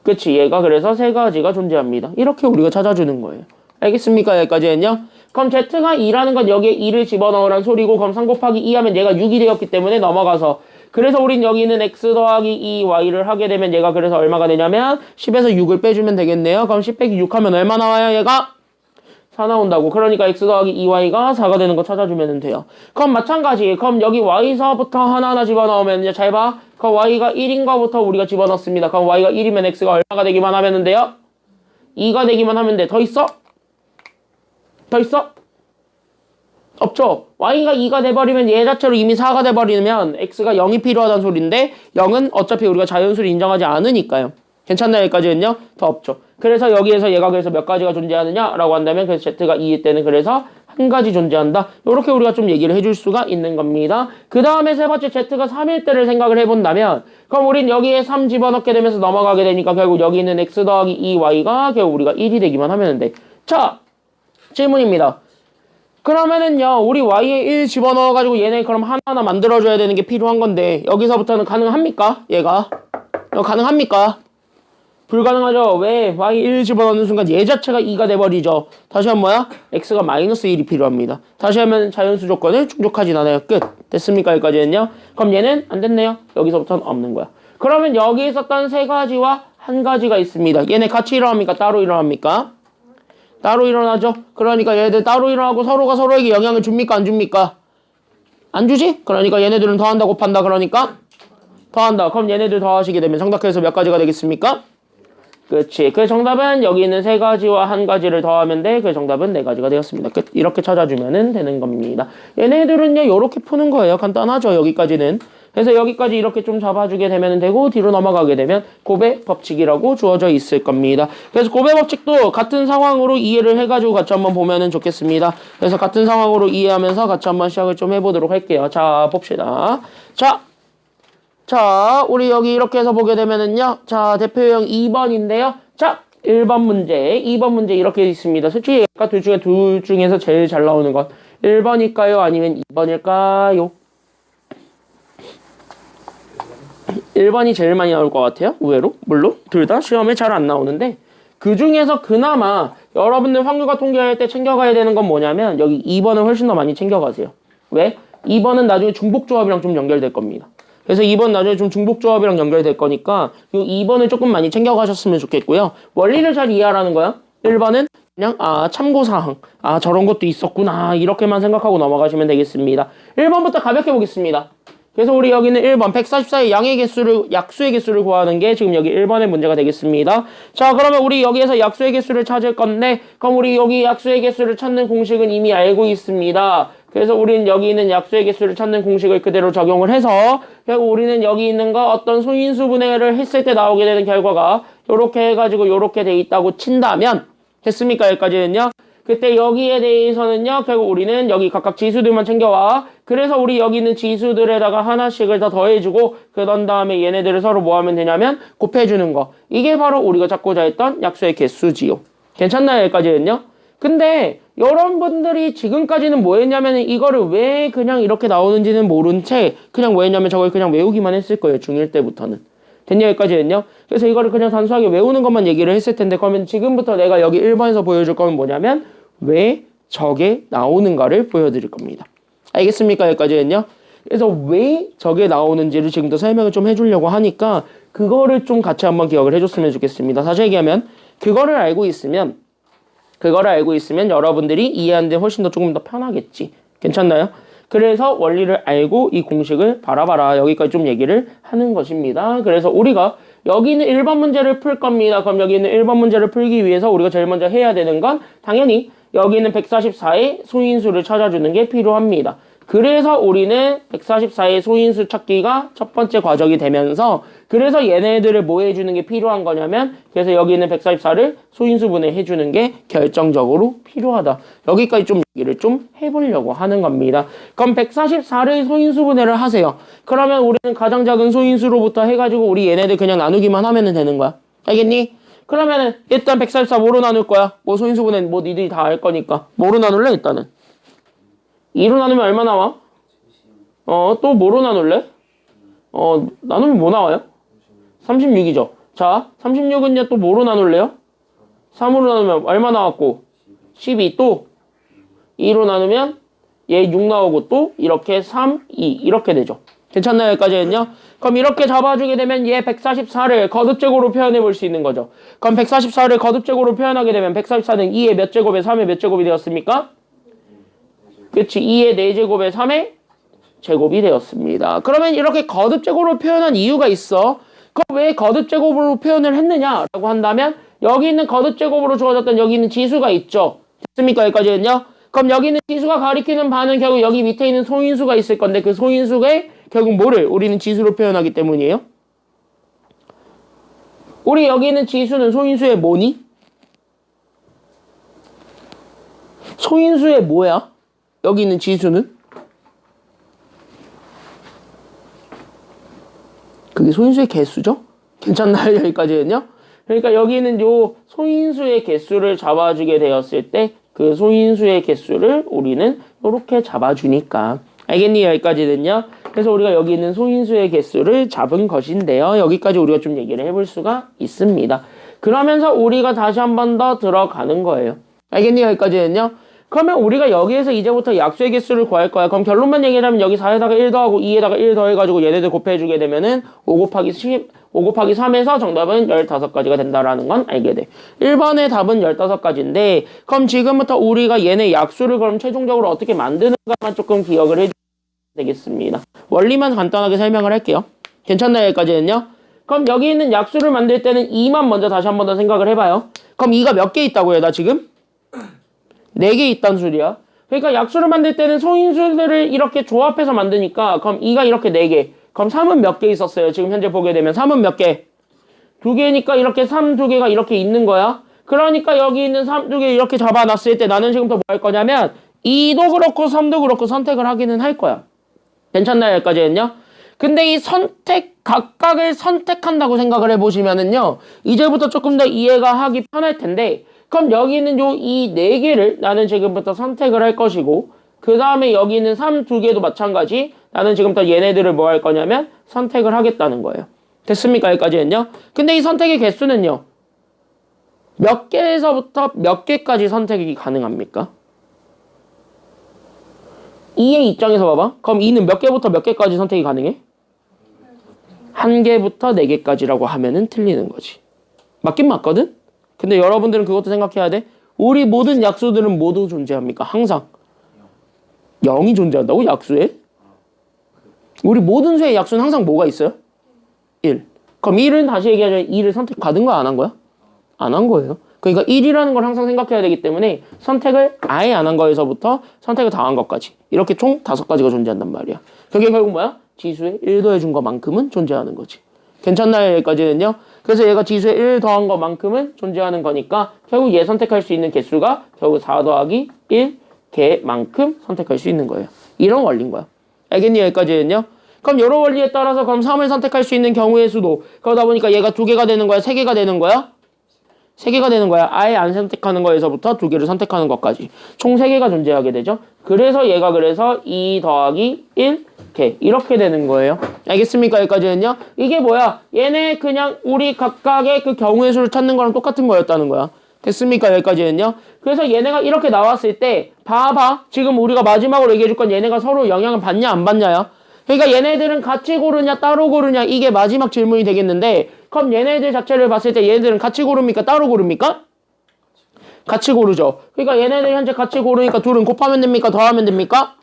그치, 얘가 그래서 3가지가 존재합니다. 이렇게 우리가 찾아주는 거예요. 알겠습니까? 여기까지는요? 그럼 z가 2라는 건 여기에 2를 집어넣으란 소리고 그럼 3 곱하기 2 하면 얘가 6이 되었기 때문에 넘어가서 그래서 우린 여기는 x 더하기 2y를 하게 되면 얘가 그래서 얼마가 되냐면 10에서 6을 빼주면 되겠네요. 그럼 10 빼기 6 하면 얼마 나와요? 얘가 4 나온다고. 그러니까 x 더하기 2y가 4가 되는 거 찾아주면 돼요. 그럼 마찬가지. 그럼 여기 y서부터 하나하나 집어넣으면 이제 잘 봐. 그럼 y가 1인 거부터 우리가 집어넣습니다. 그럼 y가 1이면 x가 얼마가 되기만 하면 돼요? 2가 되기만 하면 돼. 더 있어? 더 있어? 없죠? y가 2가 돼버리면 얘 자체로 이미 4가 돼버리면 x가 0이 필요하다는 소리인데 0은 어차피 우리가 자연수를 인정하지 않으니까요. 괜찮나요? 여기까지는요? 더 없죠. 그래서 여기에서 얘가 그래서 몇 가지가 존재하느냐라고 한다면 그래서 z가 2일 때는 그래서 한 가지 존재한다. 이렇게 우리가 좀 얘기를 해줄 수가 있는 겁니다. 그 다음에 세 번째 z가 3일 때를 생각을 해본다면 그럼 우린 여기에 3 집어넣게 되면서 넘어가게 되니까 결국 여기 있는 x 더하기 2y가 결국 우리가 1이 되기만 하면 돼. 자, 질문입니다. 그러면은요 우리 y에 1 집어넣어가지고 얘네 그럼 하나하나 만들어줘야 되는 게 필요한 건데 여기서부터는 가능합니까? 얘가 가능합니까? 불가능하죠. 왜? y 1 집어넣는 순간 얘 자체가 2가 돼버리죠. 다시 하면 뭐야? x가 마이너스 1이 필요합니다. 다시 하면 자연수 조건을 충족하진 않아요. 끝. 됐습니까? 여기까지는요. 그럼 얘는 안 됐네요. 여기서부터는 없는 거야. 그러면 여기 있었던 3가지와 한 가지가 있습니다. 얘네 같이 일어납니까? 따로 일어납니까? 따로 일어나죠. 그러니까 얘네들 따로 일어나고 서로가 서로에게 영향을 줍니까? 안 줍니까? 안 주지? 그러니까 얘네들은 더한다 곱한다 그러니까 더한다. 그럼 얘네들 더하시게 되면 정답해서 몇 가지가 되겠습니까? 그렇지. 그 정답은 여기 있는 3가지와 한 가지를 더하면 돼. 그 정답은 4가지가 되었습니다. 끝. 이렇게 찾아주면 되는 겁니다. 얘네들은요 이렇게 푸는 거예요. 간단하죠. 여기까지는. 그래서 여기까지 이렇게 좀 잡아주게 되면 되고 뒤로 넘어가게 되면 곱의 법칙이라고 주어져 있을 겁니다. 그래서 곱의 법칙도 같은 상황으로 이해를 해가지고 같이 한번 보면 좋겠습니다. 그래서 같은 상황으로 이해하면서 같이 한번 시작을 좀 해보도록 할게요. 자, 봅시다. 자, 우리 여기 이렇게 해서 보게 되면은요. 자, 대표형 2번인데요. 자, 1번 문제, 2번 문제 이렇게 있습니다. 솔직히 아까 둘 중에서 제일 잘 나오는 건 1번일까요? 아니면 2번일까요? 1번이 제일 많이 나올 것 같아요. 의외로. 물론 둘 다 시험에 잘 안 나오는데 그 중에서 그나마 여러분들 확률과 통계할 때 챙겨가야 되는 건 뭐냐면 여기 2번을 훨씬 더 많이 챙겨가세요. 왜? 2번은 나중에 중복조합이랑 좀 연결될 겁니다. 그래서 2번 나중에 좀 중복조합이랑 연결될 거니까 이 2번을 조금 많이 챙겨가셨으면 좋겠고요. 원리를 잘 이해하라는 거야. 1번은 그냥 참고사항 저런 것도 있었구나 이렇게만 생각하고 넘어가시면 되겠습니다. 1번부터 가볍게 보겠습니다. 그래서 우리 여기는 1번 144의 약수의 개수를 구하는 게 지금 여기 1번의 문제가 되겠습니다. 자, 그러면 우리 여기에서 약수의 개수를 찾을 건데 그럼 우리 여기 약수의 개수를 찾는 공식은 이미 알고 있습니다. 그래서 우리는 여기 있는 약수의 개수를 찾는 공식을 그대로 적용을 해서 결국 우리는 여기 있는 거 어떤 소인수 분해를 했을 때 나오게 되는 결과가 요렇게 해가지고 요렇게 돼 있다고 친다면 됐습니까? 여기까지는요. 그때 여기에 대해서는요 결국 우리는 여기 각각 지수들만 챙겨와. 그래서 우리 여기 있는 지수들에다가 하나씩을 다 더해주고 그런 다음에 얘네들을 서로 뭐 하면 되냐면 곱해주는 거. 이게 바로 우리가 찾고자 했던 약수의 개수지요. 괜찮나요? 여기까지는요. 근데 여러분들이 지금까지는 뭐 했냐면 이거를 왜 그냥 이렇게 나오는지는 모른 채 그냥 뭐 했냐면 저걸 그냥 외우기만 했을 거예요. 중1 때부터는. 됐냐? 여기까지는요. 그래서 이거를 그냥 단순하게 외우는 것만 얘기를 했을 텐데 그러면 지금부터 내가 여기 1번에서 보여줄 거는 뭐냐면 왜 저게 나오는가를 보여드릴 겁니다. 알겠습니까? 여기까지는요. 그래서 왜 저게 나오는지를 지금부터 설명을 좀 해주려고 하니까 그거를 좀 같이 한번 기억을 해줬으면 좋겠습니다. 다시 얘기하면 그거를 알고 있으면 여러분들이 이해하는 데 훨씬 더 조금 더 편하겠지. 괜찮나요? 그래서 원리를 알고 이 공식을 바라봐라. 여기까지 좀 얘기를 하는 것입니다. 그래서 우리가 여기는 1번 문제를 풀 겁니다. 그럼 여기 있는 1번 문제를 풀기 위해서 우리가 제일 먼저 해야 되는 건 당연히 여기 있는 144의 소인수를 찾아주는 게 필요합니다. 그래서 우리는 144의 소인수 찾기가 첫 번째 과정이 되면서 그래서 얘네들을 뭐 해주는 게 필요한 거냐면 그래서 여기 있는 144를 소인수 분해해주는 게 결정적으로 필요하다. 여기까지 좀 얘기를 좀 해보려고 하는 겁니다. 그럼 144를 소인수 분해를 하세요. 그러면 우리는 가장 작은 소인수로부터 해가지고 우리 얘네들 그냥 나누기만 하면 되는 거야. 알겠니? 그러면은 일단 144 뭐로 나눌 거야? 뭐 소인수 분해 뭐 니들이 다 알 거니까 뭐로 나눌래 일단은? 2로 나누면 얼마 나와? 또 뭐로 나눌래? 나누면 뭐 나와요? 36이죠. 자, 36은요 또 뭐로 나눌래요? 3으로 나누면 얼마 나왔고? 12 또 2로 나누면 얘 6 나오고 또 이렇게 3, 2 이렇게 되죠. 괜찮나요? 여기까지는요? 그럼 이렇게 잡아주게 되면 얘 144를 거듭제곱으로 표현해 볼 수 있는 거죠. 그럼 144를 거듭제곱으로 표현하게 되면 144는 2의 몇 제곱에 3의 몇 제곱이 되었습니까? 그치, 2의 4제곱에 3의 제곱이 되었습니다. 그러면 이렇게 거듭제곱으로 표현한 이유가 있어. 그럼 왜 거듭제곱으로 표현을 했느냐라고 한다면 여기 있는 거듭제곱으로 주어졌던 여기 있는 지수가 있죠. 됐습니까? 여기까지는요. 그럼 여기 있는 지수가 가리키는 바는 결국 여기 밑에 있는 소인수가 있을 건데 그 소인수의 결국 뭐를 우리는 지수로 표현하기 때문이에요. 우리 여기 있는 지수는 소인수의 뭐니? 소인수의 뭐야? 여기 있는 지수는? 그게 소인수의 개수죠? 괜찮나요? 여기까지는요? 그러니까 여기는 요 소인수의 개수를 잡아주게 되었을 때 그 소인수의 개수를 우리는 이렇게 잡아주니까 알겠니? 여기까지는요? 그래서 우리가 여기 있는 소인수의 개수를 잡은 것인데요. 여기까지 우리가 좀 얘기를 해볼 수가 있습니다. 그러면서 우리가 다시 한 번 더 들어가는 거예요. 알겠니? 여기까지는요? 그러면 우리가 여기에서 이제부터 약수의 개수를 구할 거야. 그럼 결론만 얘기하면 여기 4에다가 1 더하고 2에다가 1 더해가지고 얘네들 곱해주게 되면은 5 곱하기 3에서 정답은 15가지가 된다라는 건 알게 돼. 1번의 답은 15가지인데 그럼 지금부터 우리가 얘네 약수를 그럼 최종적으로 어떻게 만드는가만 조금 기억을 해주면 되겠습니다. 원리만 간단하게 설명을 할게요. 괜찮나요? 여기까지는요? 그럼 여기 있는 약수를 만들 때는 2만 먼저 다시 한 번 더 생각을 해봐요. 그럼 2가 몇 개 있다고요? 나 지금? 4개 있단 소리야. 그러니까 약수를 만들 때는 소인수들을 이렇게 조합해서 만드니까 그럼 2가 이렇게 4개. 그럼 3은 몇 개 있었어요? 지금 현재 보게 되면 3은 몇 개? 2개니까 이렇게 3 2개가 이렇게 있는 거야. 그러니까 여기 있는 3 2개 이렇게 잡아놨을 때 나는 지금부터 뭐 할 거냐면 2도 그렇고 3도 그렇고 선택을 하기는 할 거야. 괜찮나요? 여기까지는요? 근데 이 각각을 선택한다고 생각을 해보시면은요. 이제부터 조금 더 이해가 하기 편할 텐데 그럼 여기 있는 요 이 4개를 나는 지금부터 선택을 할 것이고 그 다음에 여기 있는 3 2개도 마찬가지 나는 지금부터 얘네들을 뭐 할 거냐면 선택을 하겠다는 거예요. 됐습니까? 여기까지는요. 근데 이 선택의 개수는요. 몇 개에서부터 몇 개까지 선택이 가능합니까? 2의 입장에서 봐봐. 그럼 2는 몇 개부터 몇 개까지 선택이 가능해? 1개부터 4개까지라고 하면은 틀리는 거지. 맞긴 맞거든? 근데 여러분들은 그것도 생각해야 돼. 우리 모든 약수들은 모두 존재합니까? 항상 0이 존재한다고? 약수에? 우리 모든 수의 약수는 항상 뭐가 있어요? 1. 그럼 1은 다시 얘기하자면 2를 선택받은 거야? 안 한 거야? 안 한 거예요. 그러니까 1이라는 걸 항상 생각해야 되기 때문에 선택을 아예 안 한 거에서부터 선택을 다 한 것까지 이렇게 총 5가지가 존재한단 말이야. 그게 결국 뭐야? 지수에 1 더해준 것만큼은 존재하는 거지. 괜찮나요? 여기까지는요? 그래서 얘가 지수에 1 더한 것만큼은 존재하는 거니까 결국 얘 선택할 수 있는 개수가 결국 4 더하기 1 개만큼 선택할 수 있는 거예요. 이런 원리인 거야. 알겠니? 여기까지는요? 그럼 여러 원리에 따라서 그럼 3을 선택할 수 있는 경우의 수도 그러다 보니까 얘가 2개가 되는 거야? 3개가 되는 거야? 3개가 되는 거야. 아예 안 선택하는 거에서부터 2개를 선택하는 것까지 총 3개가 존재하게 되죠. 그래서 얘가 그래서 2 더하기 1 개 이렇게 되는 거예요. 알겠습니까? 여기까지는요. 이게 뭐야? 얘네 그냥 우리 각각의 그 경우의 수를 찾는 거랑 똑같은 거였다는 거야. 됐습니까? 여기까지는요. 그래서 얘네가 이렇게 나왔을 때 봐봐. 지금 우리가 마지막으로 얘기해 줄 건 얘네가 서로 영향을 받냐 안 받냐야. 그러니까 얘네들은 같이 고르냐 따로 고르냐 이게 마지막 질문이 되겠는데 그럼 얘네들 자체를 봤을 때 얘네들은 같이 고릅니까? 따로 고릅니까? 같이 고르죠. 그러니까 얘네들 현재 같이 고르니까 둘은 곱하면 됩니까? 더하면 됩니까?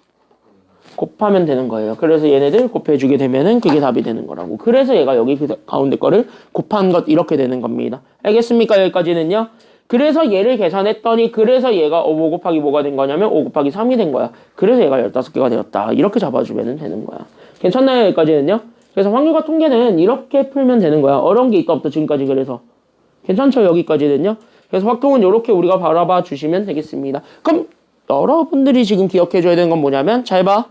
곱하면 되는 거예요. 그래서 얘네들 곱해주게 되면은 그게 답이 되는 거라고. 그래서 얘가 여기 그 가운데 거를 곱한 것 이렇게 되는 겁니다. 알겠습니까? 여기까지는요. 그래서 얘를 계산했더니 그래서 얘가 5 곱하기 뭐가 된 거냐면 5 곱하기 3이 된 거야. 그래서 얘가 15개가 되었다. 이렇게 잡아주면 되는 거야. 괜찮나요? 여기까지는요. 그래서 확률과 통계는 이렇게 풀면 되는 거야. 어려운 게 있다 없다 지금까지. 그래서 괜찮죠? 여기까지는요. 그래서 확통은 이렇게 우리가 바라봐 주시면 되겠습니다. 그럼 여러분들이 지금 기억해 줘야 되는 건 뭐냐면 잘 봐.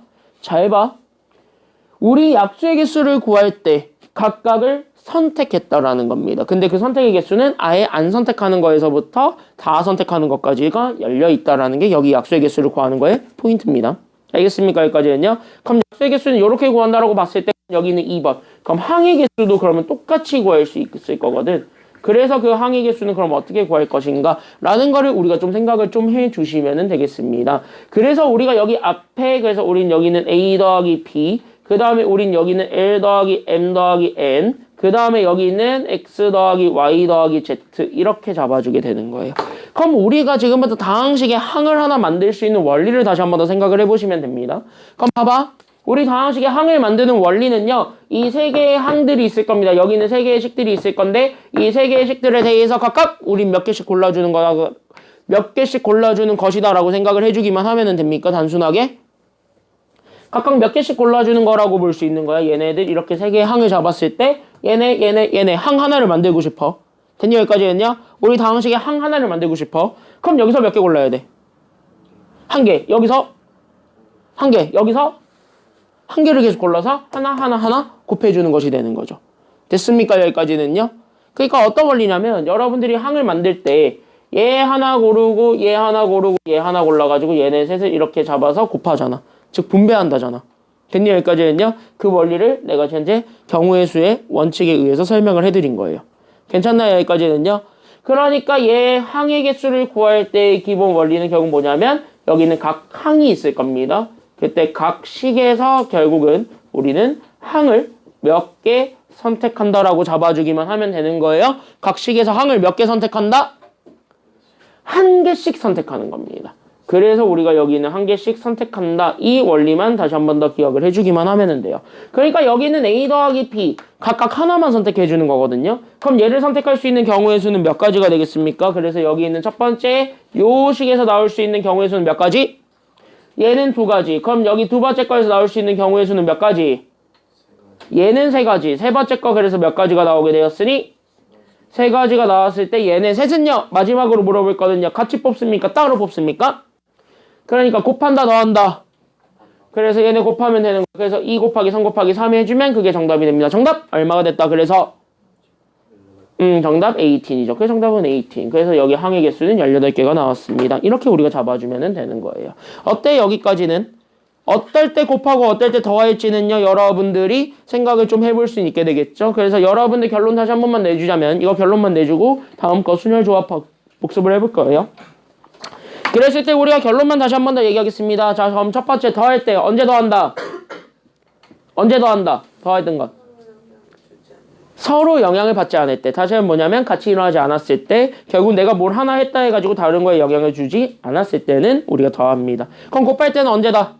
우리 약수의 개수를 구할 때 각각을 선택했다라는 겁니다. 근데 그 선택의 개수는 아예 안 선택하는 거에서부터 다 선택하는 것까지가 열려 있다라는 게 여기 약수의 개수를 구하는 거의 포인트입니다. 알겠습니까? 여기까지는요. 그럼 약수의 개수는 이렇게 구한다라고 봤을 때 여기는 2번. 그럼 항의 개수도 그러면 똑같이 구할 수 있을 거거든. 그래서 그 항의 개수는 그럼 어떻게 구할 것인가 라는 거를 우리가 좀 생각을 좀 해주시면 되겠습니다. 그래서 우리가 여기 앞에 그래서 우린 여기는 A 더하기 B 그 다음에 우린 여기는 L 더하기 M 더하기 N 그 다음에 여기는 X 더하기 Y 더하기 Z 이렇게 잡아주게 되는 거예요. 그럼 우리가 지금부터 다항식의 항을 하나 만들 수 있는 원리를 다시 한번 더 생각을 해보시면 됩니다. 그럼 봐봐. 우리 다항식의 항을 만드는 원리는요. 이 세 개의 항들이 있을 겁니다. 여기는 세 개의 식들이 있을 건데 이 세 개의 식들에 대해서 각각 우린 몇 개씩 골라주는 거다. 몇 개씩 골라주는 것이다 라고 생각을 해주기만 하면 됩니까? 단순하게? 각각 몇 개씩 골라주는 거라고 볼 수 있는 거야. 얘네들 이렇게 세 개의 항을 잡았을 때 얘네 항 하나를 만들고 싶어. 됐냐? 여기까지 했냐? 우리 다항식의 항 하나를 만들고 싶어. 그럼 여기서 몇 개 골라야 돼? 한 개. 여기서 한 개. 여기서 한 개를 계속 골라서 하나 곱해주는 것이 되는 거죠. 됐습니까? 여기까지는요. 그러니까 어떤 원리냐면 여러분들이 항을 만들 때 얘 하나 고르고 얘 하나 고르고 얘 하나 골라가지고 얘네 셋을 이렇게 잡아서 곱하잖아. 즉 분배한다잖아. 됐니? 여기까지는요. 그 원리를 내가 현재 경우의 수의 원칙에 의해서 설명을 해드린 거예요. 괜찮나요? 여기까지는요. 그러니까 얘 항의 개수를 구할 때의 기본 원리는 결국 뭐냐면 여기는 각 항이 있을 겁니다. 그때 각 식에서 결국은 우리는 항을 몇 개 선택한다라고 잡아주기만 하면 되는 거예요. 각 식에서 항을 몇 개 선택한다? 한 개씩 선택하는 겁니다. 그래서 우리가 여기는 한 개씩 선택한다. 이 원리만 다시 한 번 더 기억을 해주기만 하면 돼요. 그러니까 여기는 A 더하기 B 각각 하나만 선택해주는 거거든요. 그럼 얘를 선택할 수 있는 경우의 수는 몇 가지가 되겠습니까? 그래서 여기 있는 첫 번째 요 식에서 나올 수 있는 경우의 수는 몇 가지? 얘는 2가지. 그럼 여기 두 번째 거에서 나올 수 있는 경우의 수는 몇 가지? 얘는 3가지. 세 번째 거 그래서 몇 가지가 나오게 되었으니 3가지가 나왔을 때 얘네 셋은요. 마지막으로 물어볼 거는요. 같이 뽑습니까? 따로 뽑습니까? 그러니까 곱한다 더한다. 그래서 얘네 곱하면 되는 거. 그래서 2 곱하기 3 곱하기 3 해주면 그게 정답이 됩니다. 정답 얼마가 됐다. 그래서 정답 18이죠. 그래서 정답은 18. 그래서 여기 항의 개수는 18개가 나왔습니다. 이렇게 우리가 잡아주면 되는 거예요. 어때? 여기까지는? 어떨 때 곱하고 어떨 때 더할지는요. 여러분들이 생각을 좀 해볼 수 있게 되겠죠. 그래서 여러분들 결론 다시 한 번만 내주자면 이거 결론만 내주고 다음 거 순열 조합 복습을 해볼 거예요. 그랬을 때 우리가 결론만 다시 한 번 더 얘기하겠습니다. 자, 그럼 첫 번째 더할 때 언제 더한다? 언제 더한다? 더할 땐 것. 서로 영향을 받지 않을 때, 다시 한번 뭐냐면 같이 일어나지 않았을 때, 결국 내가 뭘 하나 했다 해가지고 다른 거에 영향을 주지 않았을 때는 우리가 더합니다. 그럼 곱할 때는 언제다?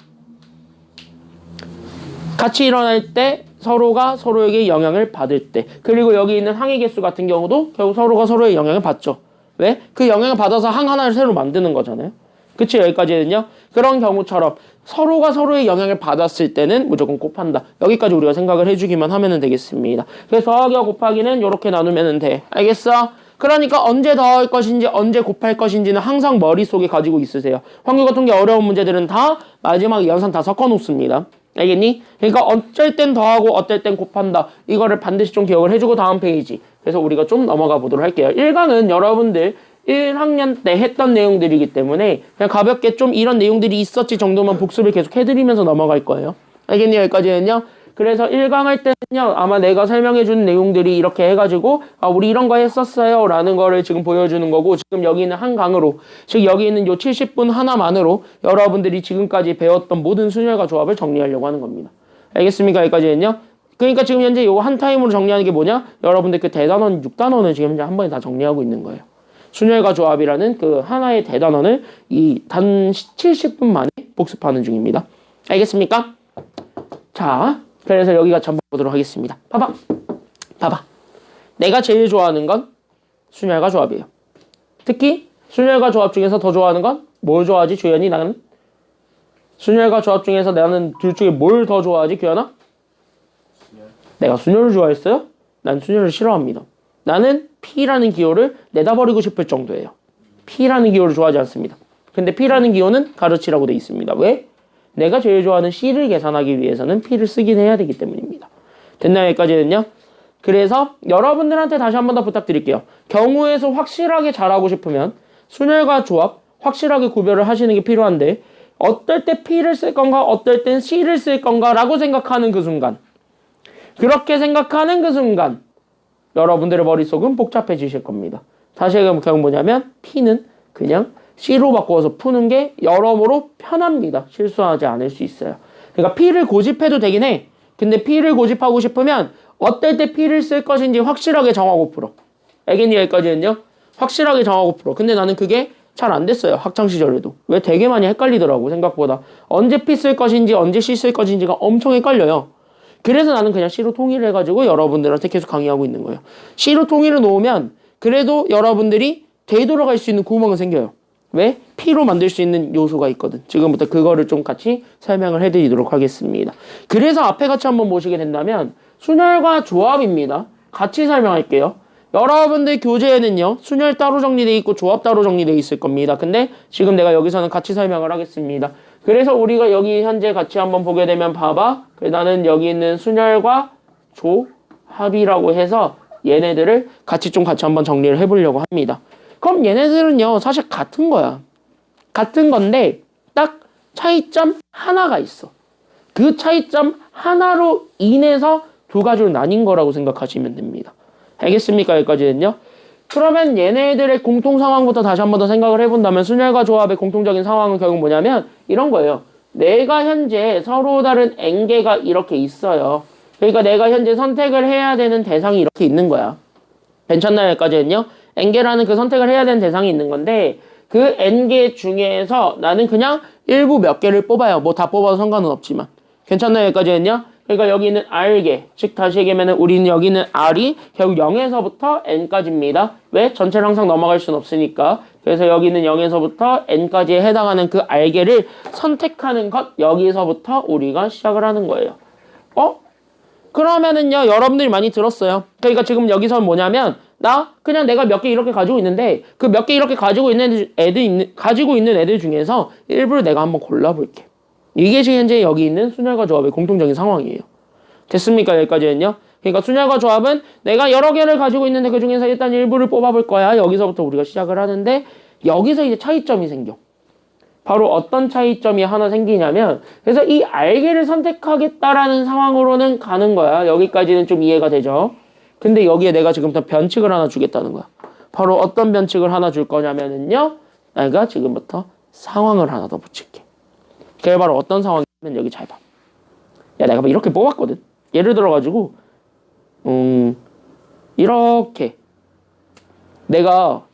같이 일어날 때 서로가 서로에게 영향을 받을 때. 그리고 여기 있는 항의 개수 같은 경우도 결국 서로가 서로의 영향을 받죠. 왜? 그 영향을 받아서 항 하나를 새로 만드는 거잖아요. 그치? 여기까지는요. 그런 경우처럼 서로가 서로의 영향을 받았을 때는 무조건 곱한다. 여기까지 우리가 생각을 해주기만 하면 되겠습니다. 그래서 더하기와 곱하기는 이렇게 나누면 돼. 알겠어? 그러니까 언제 더할 것인지 언제 곱할 것인지는 항상 머릿속에 가지고 있으세요. 확률과 통계 어려운 문제들은 다 마지막 연산 다 섞어 놓습니다. 알겠니? 그러니까 어쩔 땐 더하고 어떨 땐 곱한다. 이거를 반드시 좀 기억을 해주고 다음 페이지. 그래서 우리가 좀 넘어가 보도록 할게요. 1강은 여러분들 1학년 때 했던 내용들이기 때문에 그냥 가볍게 좀 이런 내용들이 있었지 정도만 복습을 계속 해드리면서 넘어갈 거예요. 알겠니? 여기까지는요. 그래서 1강 할 때는요. 아마 내가 설명해주는 내용들이 이렇게 해가지고 우리 이런 거 했었어요 라는 거를 지금 보여주는 거고, 지금 여기 있는 한 강으로, 즉 여기 있는 요 70분 하나만으로 여러분들이 지금까지 배웠던 모든 순열과 조합을 정리하려고 하는 겁니다. 알겠습니까? 여기까지는요. 그러니까 지금 현재 요거 한 타임으로 정리하는 게 뭐냐? 여러분들 그 대단원 6단원을 지금 현재 한 번에 다 정리하고 있는 거예요. 순열과 조합이라는 그 하나의 대단원을 이 단 70분 만에 복습하는 중입니다. 알겠습니까? 자, 그래서 여기가 한번 보도록 하겠습니다. 봐봐. 내가 제일 좋아하는 건 순열과 조합이에요. 특히 순열과 조합 중에서 더 좋아하는 건 뭘 좋아하지, 주연이? 나는 순열과 조합 중에서 나는 둘 중에 뭘 더 좋아하지, 규현아? 순열. 내가 순열을 좋아했어요? 난 순열을 싫어합니다. 나는 P라는 기호를 내다버리고 싶을 정도예요. P라는 기호를 좋아하지 않습니다. 근데 P라는 기호는 가르치라고 돼 있습니다. 왜? 내가 제일 좋아하는 C를 계산하기 위해서는 P를 쓰긴 해야 되기 때문입니다. 됐나요? 여기까지는요? 그래서 여러분들한테 다시 한 번 더 부탁드릴게요. 경우에서 확실하게 잘하고 싶으면 순열과 조합 확실하게 구별을 하시는 게 필요한데, 어떨 때 P를 쓸 건가 어떨 땐 C를 쓸 건가 라고 생각하는 그 순간, 그렇게 생각하는 그 순간 여러분들의 머릿속은 복잡해지실 겁니다. 다시 얘기하면 뭐냐면 P는 그냥 C로 바꿔서 푸는 게 여러모로 편합니다. 실수하지 않을 수 있어요. 그러니까 P를 고집해도 되긴 해. 근데 P를 고집하고 싶으면 어떨 때 P를 쓸 것인지 확실하게 정하고 풀어. 알겠니? 여기까지는요. 확실하게 정하고 풀어. 근데 나는 그게 잘 안 됐어요. 학창시절에도. 왜? 되게 많이 헷갈리더라고, 생각보다. 언제 P 쓸 것인지 언제 C 쓸 것인지가 엄청 헷갈려요. 그래서 나는 그냥 C로 통일을 해가지고 여러분들한테 계속 강의하고 있는 거예요. C로 통일을 놓으면 그래도 여러분들이 되돌아갈 수 있는 구멍은 생겨요. 왜? P로 만들 수 있는 요소가 있거든. 지금부터 그거를 좀 같이 설명을 해드리도록 하겠습니다. 그래서 앞에 같이 한번 보시게 된다면 순열과 조합입니다. 같이 설명할게요. 여러분들 교재에는요, 순열 따로 정리되어 있고 조합 따로 정리되어 있을 겁니다. 근데 지금 내가 여기서는 같이 설명을 하겠습니다. 그래서 우리가 여기 현재 같이 한번 보게 되면 봐봐. 나는 여기 있는 순열과 조합이라고 해서 얘네들을 같이 한번 정리를 해보려고 합니다. 그럼 얘네들은요, 사실 같은 거야. 같은 건데 딱 차이점 하나가 있어. 그 차이점 하나로 인해서 두 가지로 나뉜 거라고 생각하시면 됩니다. 알겠습니까? 여기까지는요. 그러면 얘네들의 공통 상황부터 다시 한 번 더 생각을 해본다면 순열과 조합의 공통적인 상황은 결국 뭐냐면 이런 거예요. 내가 현재 서로 다른 n개가 이렇게 있어요. 그러니까 내가 현재 선택을 해야 되는 대상이 이렇게 있는 거야. 괜찮나요? 여기까지는요. n개라는 그 선택을 해야 되는 대상이 있는 건데, 그 n개 중에서 나는 그냥 일부 몇 개를 뽑아요. 뭐 다 뽑아도 상관은 없지만. 괜찮나요? 여기까지는요. 그러니까 여기 있는 R개, 즉 다시 얘기하면 우리는 여기 있는 R이 결국 0에서부터 N까지입니다. 왜? 전체를 항상 넘어갈 수는 없으니까. 그래서 여기 있는 0에서부터 N까지에 해당하는 그 R개를 선택하는 것, 여기서부터 우리가 시작을 하는 거예요. 그러면은요, 여러분들이 많이 들었어요. 그러니까 지금 여기서는 뭐냐면 그냥 내가 몇 개 이렇게 가지고 있는데 그 몇 개 이렇게 가지고 있는 애들 중에서 일부를 내가 한번 골라볼게. 이게 지금 현재 여기 있는 순열과 조합의 공통적인 상황이에요. 됐습니까? 여기까지는요. 그러니까 순열과 조합은 내가 여러 개를 가지고 있는데 그 중에서 일단 일부를 뽑아볼 거야. 여기서부터 우리가 시작을 하는데 여기서 이제 차이점이 생겨. 바로 어떤 차이점이 하나 생기냐면, 그래서 이 R개를 선택하겠다라는 상황으로는 가는 거야. 여기까지는 좀 이해가 되죠? 근데 여기에 내가 지금부터 변칙을 하나 주겠다는 거야. 바로 어떤 변칙을 하나 줄 거냐면은요, 내가 지금부터 상황을 하나 더 붙일게. 그게 바로 어떤 상황이냐면 여기 잘 봐. 야, 내가 이렇게 뽑았거든. 예를 들어가지고 이렇게 내가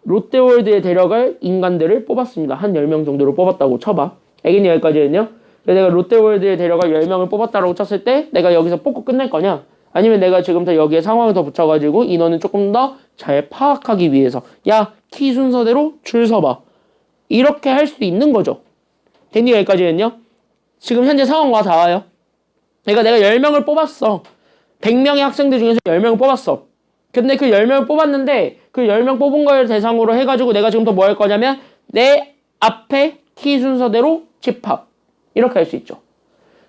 롯데월드에 데려갈 인간들을 뽑았습니다. 한 10명 정도를 뽑았다고 쳐봐. 알겠니? 여기까지는요. 내가 롯데월드에 데려갈 10명을 뽑았다라고 쳤을 때 내가 여기서 뽑고 끝낼 거냐? 아니면 내가 지금부터 여기에 상황을 더 붙여가지고 인원을 조금 더 잘 파악하기 위해서 야, 키 순서대로 줄 서봐. 이렇게 할 수도 있는 거죠. 됐니? 여기까지는요. 지금 현재 상황과 닿아요. 그러니까 내가 10명을 뽑았어. 100명의 학생들 중에서 10명을 뽑았어. 근데 그 10명을 뽑았는데 그 10명 뽑은 걸 대상으로 해가지고 내가 지금부터 뭐 할 거냐면 내 앞에 키 순서대로 집합. 이렇게 할 수 있죠.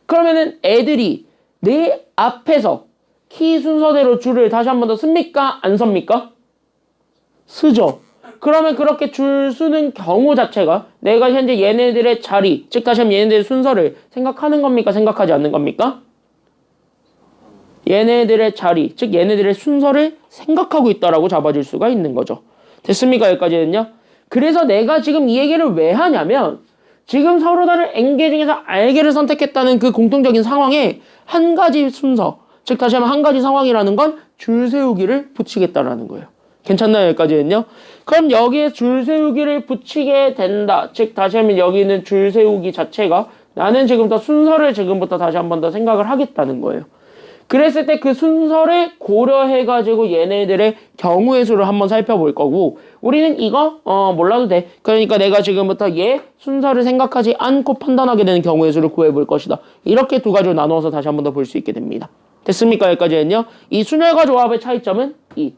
그러면은 애들이 내 앞에서 키 순서대로 줄을 다시 한 번 더 씁니까? 안 섭니까? 쓰죠. 그러면 그렇게 줄 서는 경우 자체가 내가 현재 얘네들의 자리, 즉 다시 한번 얘네들의 순서를 생각하는 겁니까? 생각하지 않는 겁니까? 얘네들의 자리, 즉 얘네들의 순서를 생각하고 있다라고 잡아줄 수가 있는 거죠. 됐습니까? 여기까지는요. 그래서 내가 지금 이 얘기를 왜 하냐면 지금 서로 다른 N개 중에서 R개를 선택했다는 그 공통적인 상황에 한 가지 순서, 즉 다시 한번 한 가지 상황이라는 건 줄 세우기를 붙이겠다라는 거예요. 괜찮나요? 여기까지는요. 그럼 여기에 줄 세우기를 붙이게 된다. 즉 다시 하면 여기 있는 줄 세우기 자체가 나는 지금부터 순서를 지금부터 다시 한 번 더 생각을 하겠다는 거예요. 그랬을 때 그 순서를 고려해가지고 얘네들의 경우의 수를 한번 살펴볼 거고 우리는 이거 몰라도 돼. 그러니까 내가 지금부터 얘 순서를 생각하지 않고 판단하게 되는 경우의 수를 구해볼 것이다. 이렇게 두 가지로 나누어서 다시 한 번 더 볼 수 있게 됩니다. 됐습니까? 여기까지는요. 이 순열과 조합의 차이점은 이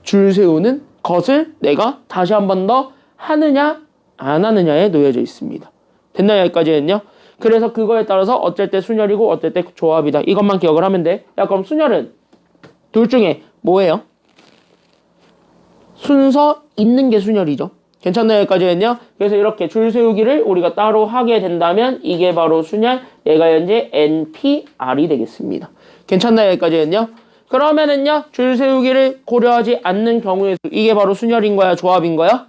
줄 세우는 것을 내가 다시 한 번 더 하느냐 안 하느냐에 놓여져 있습니다. 됐나요? 여기까지는요. 그래서 그거에 따라서 어쩔 때 순열이고 어쩔 때 조합이다. 이것만 기억을 하면 돼. 야, 그럼 순열은 둘 중에 뭐예요? 순서 있는 게 순열이죠. 괜찮나요? 여기까지는요. 그래서 이렇게 줄 세우기를 우리가 따로 하게 된다면 이게 바로 순열, 얘가 현재 NPR이 되겠습니다. 괜찮나요? 여기까지는요. 그러면은요, 줄 세우기를 고려하지 않는 경우에 이게 바로 순열인 거야? 조합인 거야?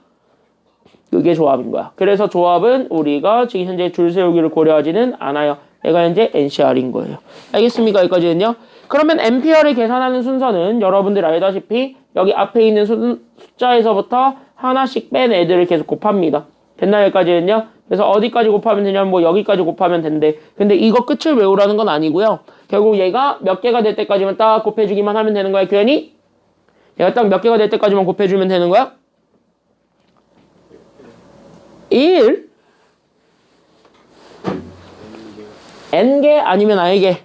그게 조합인 거야. 그래서 조합은 우리가 지금 현재 줄 세우기를 고려하지는 않아요. 얘가 현재 NCR인 거예요. 알겠습니까? 여기까지는요. 그러면 NPR을 계산하는 순서는 여러분들 알다시피 여기 앞에 있는 숫자에서부터 하나씩 뺀 애들을 계속 곱합니다. 됐나요? 여기까지는요. 그래서 어디까지 곱하면 되냐면 뭐 여기까지 곱하면 된대. 근데 이거 끝을 외우라는 건 아니고요. 결국 얘가 몇 개가 될 때까지만 딱 곱해주기만 하면 되는 거야. 규현이? 얘가 딱 몇 개가 될 때까지만 곱해주면 되는 거야? 1 N개 아니면 R개.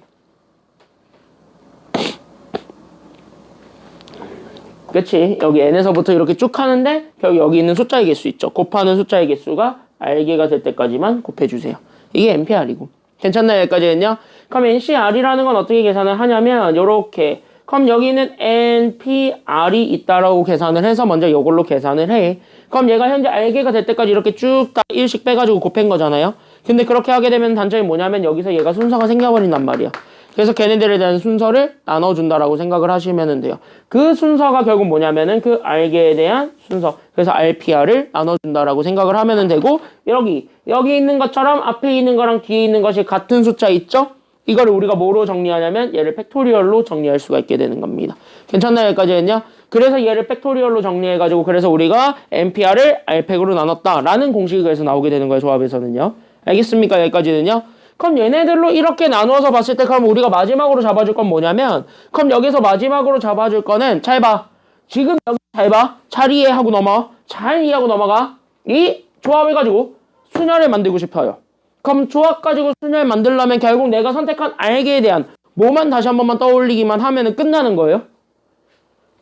그치? 여기 N에서부터 이렇게 쭉 하는데 결국 여기 있는 숫자의 개수 있죠. 곱하는 숫자의 개수가 R개가 될 때까지만 곱해주세요. 이게 NPR이고. 괜찮나요? 여기까지는요? 그럼 NCR이라는 건 어떻게 계산을 하냐면 요렇게 그럼 여기는 NPR이 있다라고 계산을 해서 먼저 이걸로 계산을 해. 그럼 얘가 현재 R개가 될 때까지 이렇게 쭉 다 1씩 빼가지고 곱한 거잖아요. 근데 그렇게 하게 되면 단점이 뭐냐면 여기서 얘가 순서가 생겨버린단 말이야. 그래서 걔네들에 대한 순서를 나눠준다라고 생각을 하시면 돼요. 그 순서가 결국 뭐냐면은 그 R개에 대한 순서. 그래서 RPR을 나눠준다라고 생각을 하면 되고 여기 있는 것처럼 앞에 있는 거랑 뒤에 있는 것이 같은 숫자 있죠? 이거를 우리가 뭐로 정리하냐면 얘를 팩토리얼로 정리할 수가 있게 되는 겁니다. 괜찮나요? 여기까지는요? 그래서 얘를 팩토리얼로 정리해가지고 그래서 우리가 NPR을 R팩으로 나눴다라는 공식이 그래서 나오게 되는 거예요. 조합에서는요. 알겠습니까? 여기까지는요. 그럼 얘네들로 이렇게 나누어서 봤을 때 그럼 우리가 마지막으로 잡아줄 건 뭐냐면 그럼 여기서 마지막으로 잡아줄 거는 잘 봐. 지금 여기 잘 봐. 잘 이해하고 넘어. 잘 이해하고 넘어가. 이 조합을 가지고 순열을 만들고 싶어요. 그럼 조합 가지고 순열 만들려면 결국 내가 선택한 R개에 대한 뭐만 다시 한 번만 떠올리기만 하면은 끝나는 거예요.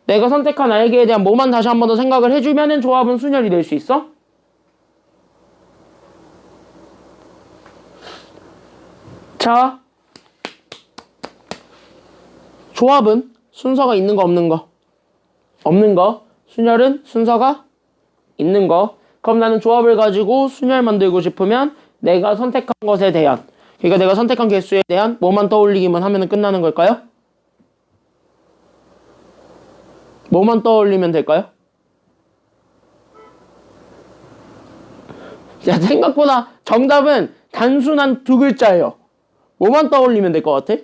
내가 선택한 R개에 대한 뭐만 다시 한 번 더 생각을 해주면은 조합은 순열이 될 수 있어? 자, 조합은 순서가 있는 거 없는 거? 없는 거. 순열은 순서가 있는 거. 그럼 나는 조합을 가지고 순열 만들고 싶으면 내가 선택한 것에 대한 그러니까 내가 선택한 개수에 대한 뭐만 떠올리기만 하면 끝나는 걸까요? 뭐만 떠올리면 될까요? 야, 생각보다 정답은 단순한 두 글자예요. 뭐만 떠올리면 될 것 같아?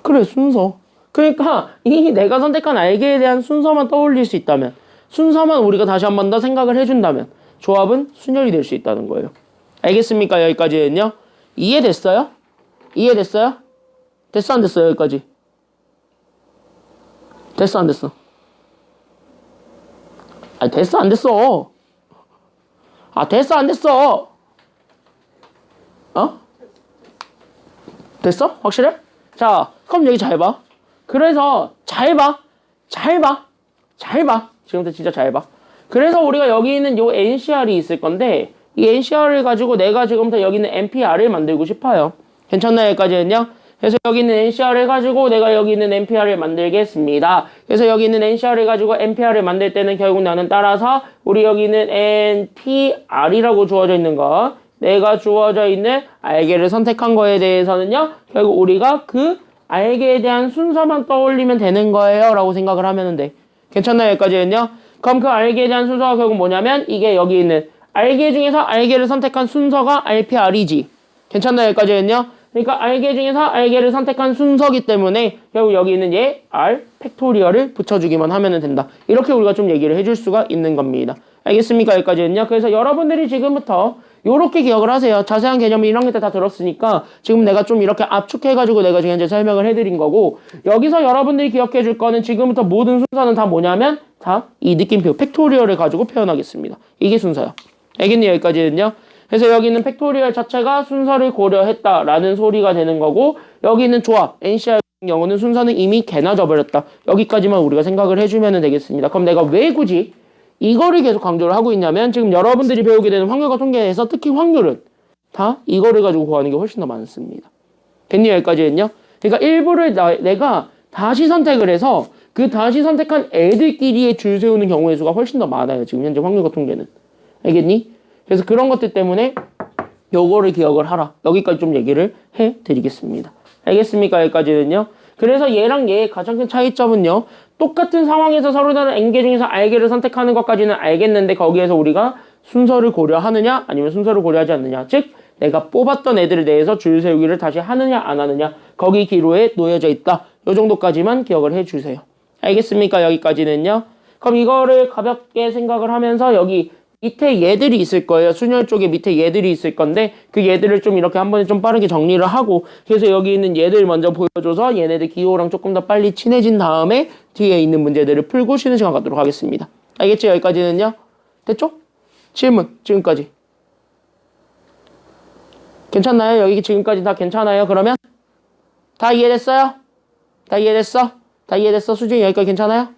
그래, 순서. 그러니까 이 내가 선택한 알게에 대한 순서만 떠올릴 수 있다면, 순서만 우리가 다시 한 번 더 생각을 해준다면 조합은 순열이 될 수 있다는 거예요. 알겠습니까? 여기까지는요. 이해됐어요? 이해됐어요? 됐어 안 됐어? 여기까지 됐어 안 됐어? 아 됐어 안 됐어? 아 됐어 안 됐어? 어? 됐어? 확실해? 자 그럼 여기 잘 봐. 그래서 잘 봐. 잘 봐. 잘 봐. 지금부터 진짜 잘 봐. 그래서 우리가 여기 있는 요 NCR이 있을 건데 이 NCR을 가지고 내가 지금부터 여기 있는 NPR을 만들고 싶어요. 괜찮나요? 여기까지는요? 그래서 여기 있는 NCR을 가지고 내가 여기 있는 NPR을 만들겠습니다. 그래서 여기 있는 NCR을 가지고 NPR을 만들 때는 결국 나는 따라서 우리 여기 있는 NPR이라고 주어져 있는 거, 내가 주어져 있는 알게를 선택한 거에 대해서는요, 결국 우리가 그 알게에 대한 순서만 떠올리면 되는 거예요 라고 생각을 하면 돼. 괜찮나요? 여기까지는요? 그럼 그 알게에 대한 순서가 결국 뭐냐면 이게 여기 있는 알게 중에서 알게를 선택한 순서가 RPR이지. 괜찮나요? 여기까지는요? 그러니까 알게 중에서 알게를 선택한 순서기 때문에 결국 여기 있는 얘 R 팩토리얼을 붙여주기만 하면 된다. 이렇게 우리가 좀 얘기를 해줄 수가 있는 겁니다. 알겠습니까? 여기까지는요. 그래서 여러분들이 지금부터 요렇게 기억을 하세요. 자세한 개념을 1학년 때 다 들었으니까 지금 내가 좀 이렇게 압축해가지고 내가 지금 현재 설명을 해드린 거고, 여기서 여러분들이 기억해 줄 거는 지금부터 모든 순서는 다 뭐냐면 다 이 느낌표 팩토리얼을 가지고 표현하겠습니다. 이게 순서야. 알겠니? 여기까지는요. 그래서 여기 있는 팩토리얼 자체가 순서를 고려했다라는 소리가 되는 거고, 여기 있는 조합 NCR 같은 경우는 순서는 이미 개나 져버렸다. 여기까지만 우리가 생각을 해주면 되겠습니다. 그럼 내가 왜 굳이 이거를 계속 강조를 하고 있냐면, 지금 여러분들이 배우게 되는 확률과 통계에서 특히 확률은 다 이거를 가지고 구하는 게 훨씬 더 많습니다. 됐니? 여기까지는요. 그러니까 일부를 내가 다시 선택을 해서 그 다시 선택한 애들끼리의 줄 세우는 경우의 수가 훨씬 더 많아요. 지금 현재 확률과 통계는. 알겠니? 그래서 그런 것들 때문에 요거를 기억을 하라. 여기까지 좀 얘기를 해드리겠습니다. 알겠습니까? 여기까지는요. 그래서 얘랑 얘의 가장 큰 차이점은요, 똑같은 상황에서 서로 다른 N개 중에서 R개를 선택하는 것까지는 알겠는데 거기에서 우리가 순서를 고려하느냐 아니면 순서를 고려하지 않느냐, 즉 내가 뽑았던 애들에 대해서 줄 세우기를 다시 하느냐 안 하느냐, 거기 기로에 놓여져 있다. 요 정도까지만 기억을 해주세요. 알겠습니까? 여기까지는요. 그럼 이거를 가볍게 생각을 하면서 여기 밑에 얘들이 있을 거예요. 순열 쪽에 밑에 얘들이 있을 건데 그 얘들을 좀 이렇게 한 번에 좀 빠르게 정리를 하고, 그래서 여기 있는 얘들 먼저 보여줘서 얘네들 기호랑 조금 더 빨리 친해진 다음에 뒤에 있는 문제들을 풀고 쉬는 시간 갖도록 하겠습니다. 알겠죠? 여기까지는요. 됐죠? 질문 지금까지 괜찮나요? 여기 지금까지 다 괜찮아요? 그러면 다 이해됐어요? 다 이해됐어? 다 이해됐어? 수진이 여기까지 괜찮아요?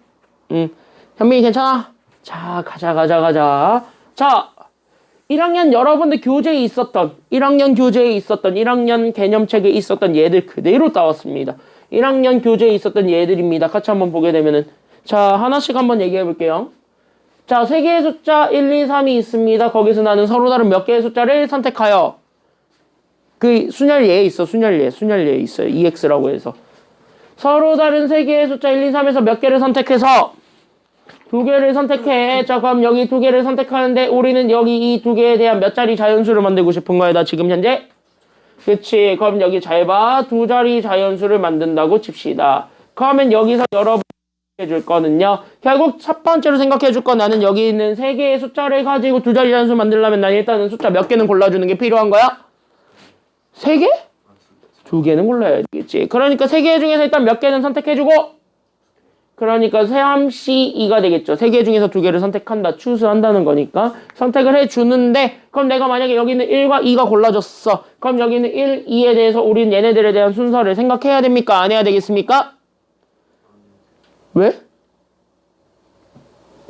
현민이 괜찮아? 자, 가자. 자, 1학년 여러분들 교재에 있었던, 1학년 개념책에 있었던 얘들 그대로 따왔습니다. 1학년 교재에 있었던 얘들입니다. 같이 한번 보게 되면은. 자, 하나씩 한번 얘기해 볼게요. 자, 3개의 숫자 1, 2, 3이 있습니다. 거기서 나는 서로 다른 몇 개의 숫자를 선택하여. 그 순열예에 있어, 순열예에 있어요. EX라고 해서. 서로 다른 3개의 숫자 1, 2, 3에서 몇 개를 선택해서 2개를 선택해. 자, 그럼 여기 2개를 선택하는데 우리는 여기 이 2개에 대한 몇 자리 자연수를 만들고 싶은 거야, 나 지금 현재? 그치. 그럼 여기 잘 봐. 2자리 자연수를 만든다고 칩시다. 그러면 여기서 여러분 해줄 거는요, 결국 첫 번째로 생각해 줄 건, 나는 여기 있는 3개의 숫자를 가지고 2자리 자연수 만들려면 난 일단은 숫자 몇 개는 골라주는 게 필요한 거야? 3개? 2개는 골라야 되겠지. 그러니까 3개 중에서 일단 몇 개는 선택해주고, 그러니까 3C2가 되겠죠. 3개 중에서 2개를 선택한다. 추수한다는 거니까 선택을 해주는데, 그럼 내가 만약에 여기 있는 1과 2가 골라졌어. 그럼 여기 있는 1, 2에 대해서 우린 얘네들에 대한 순서를 생각해야 됩니까? 안 해야 되겠습니까? 왜?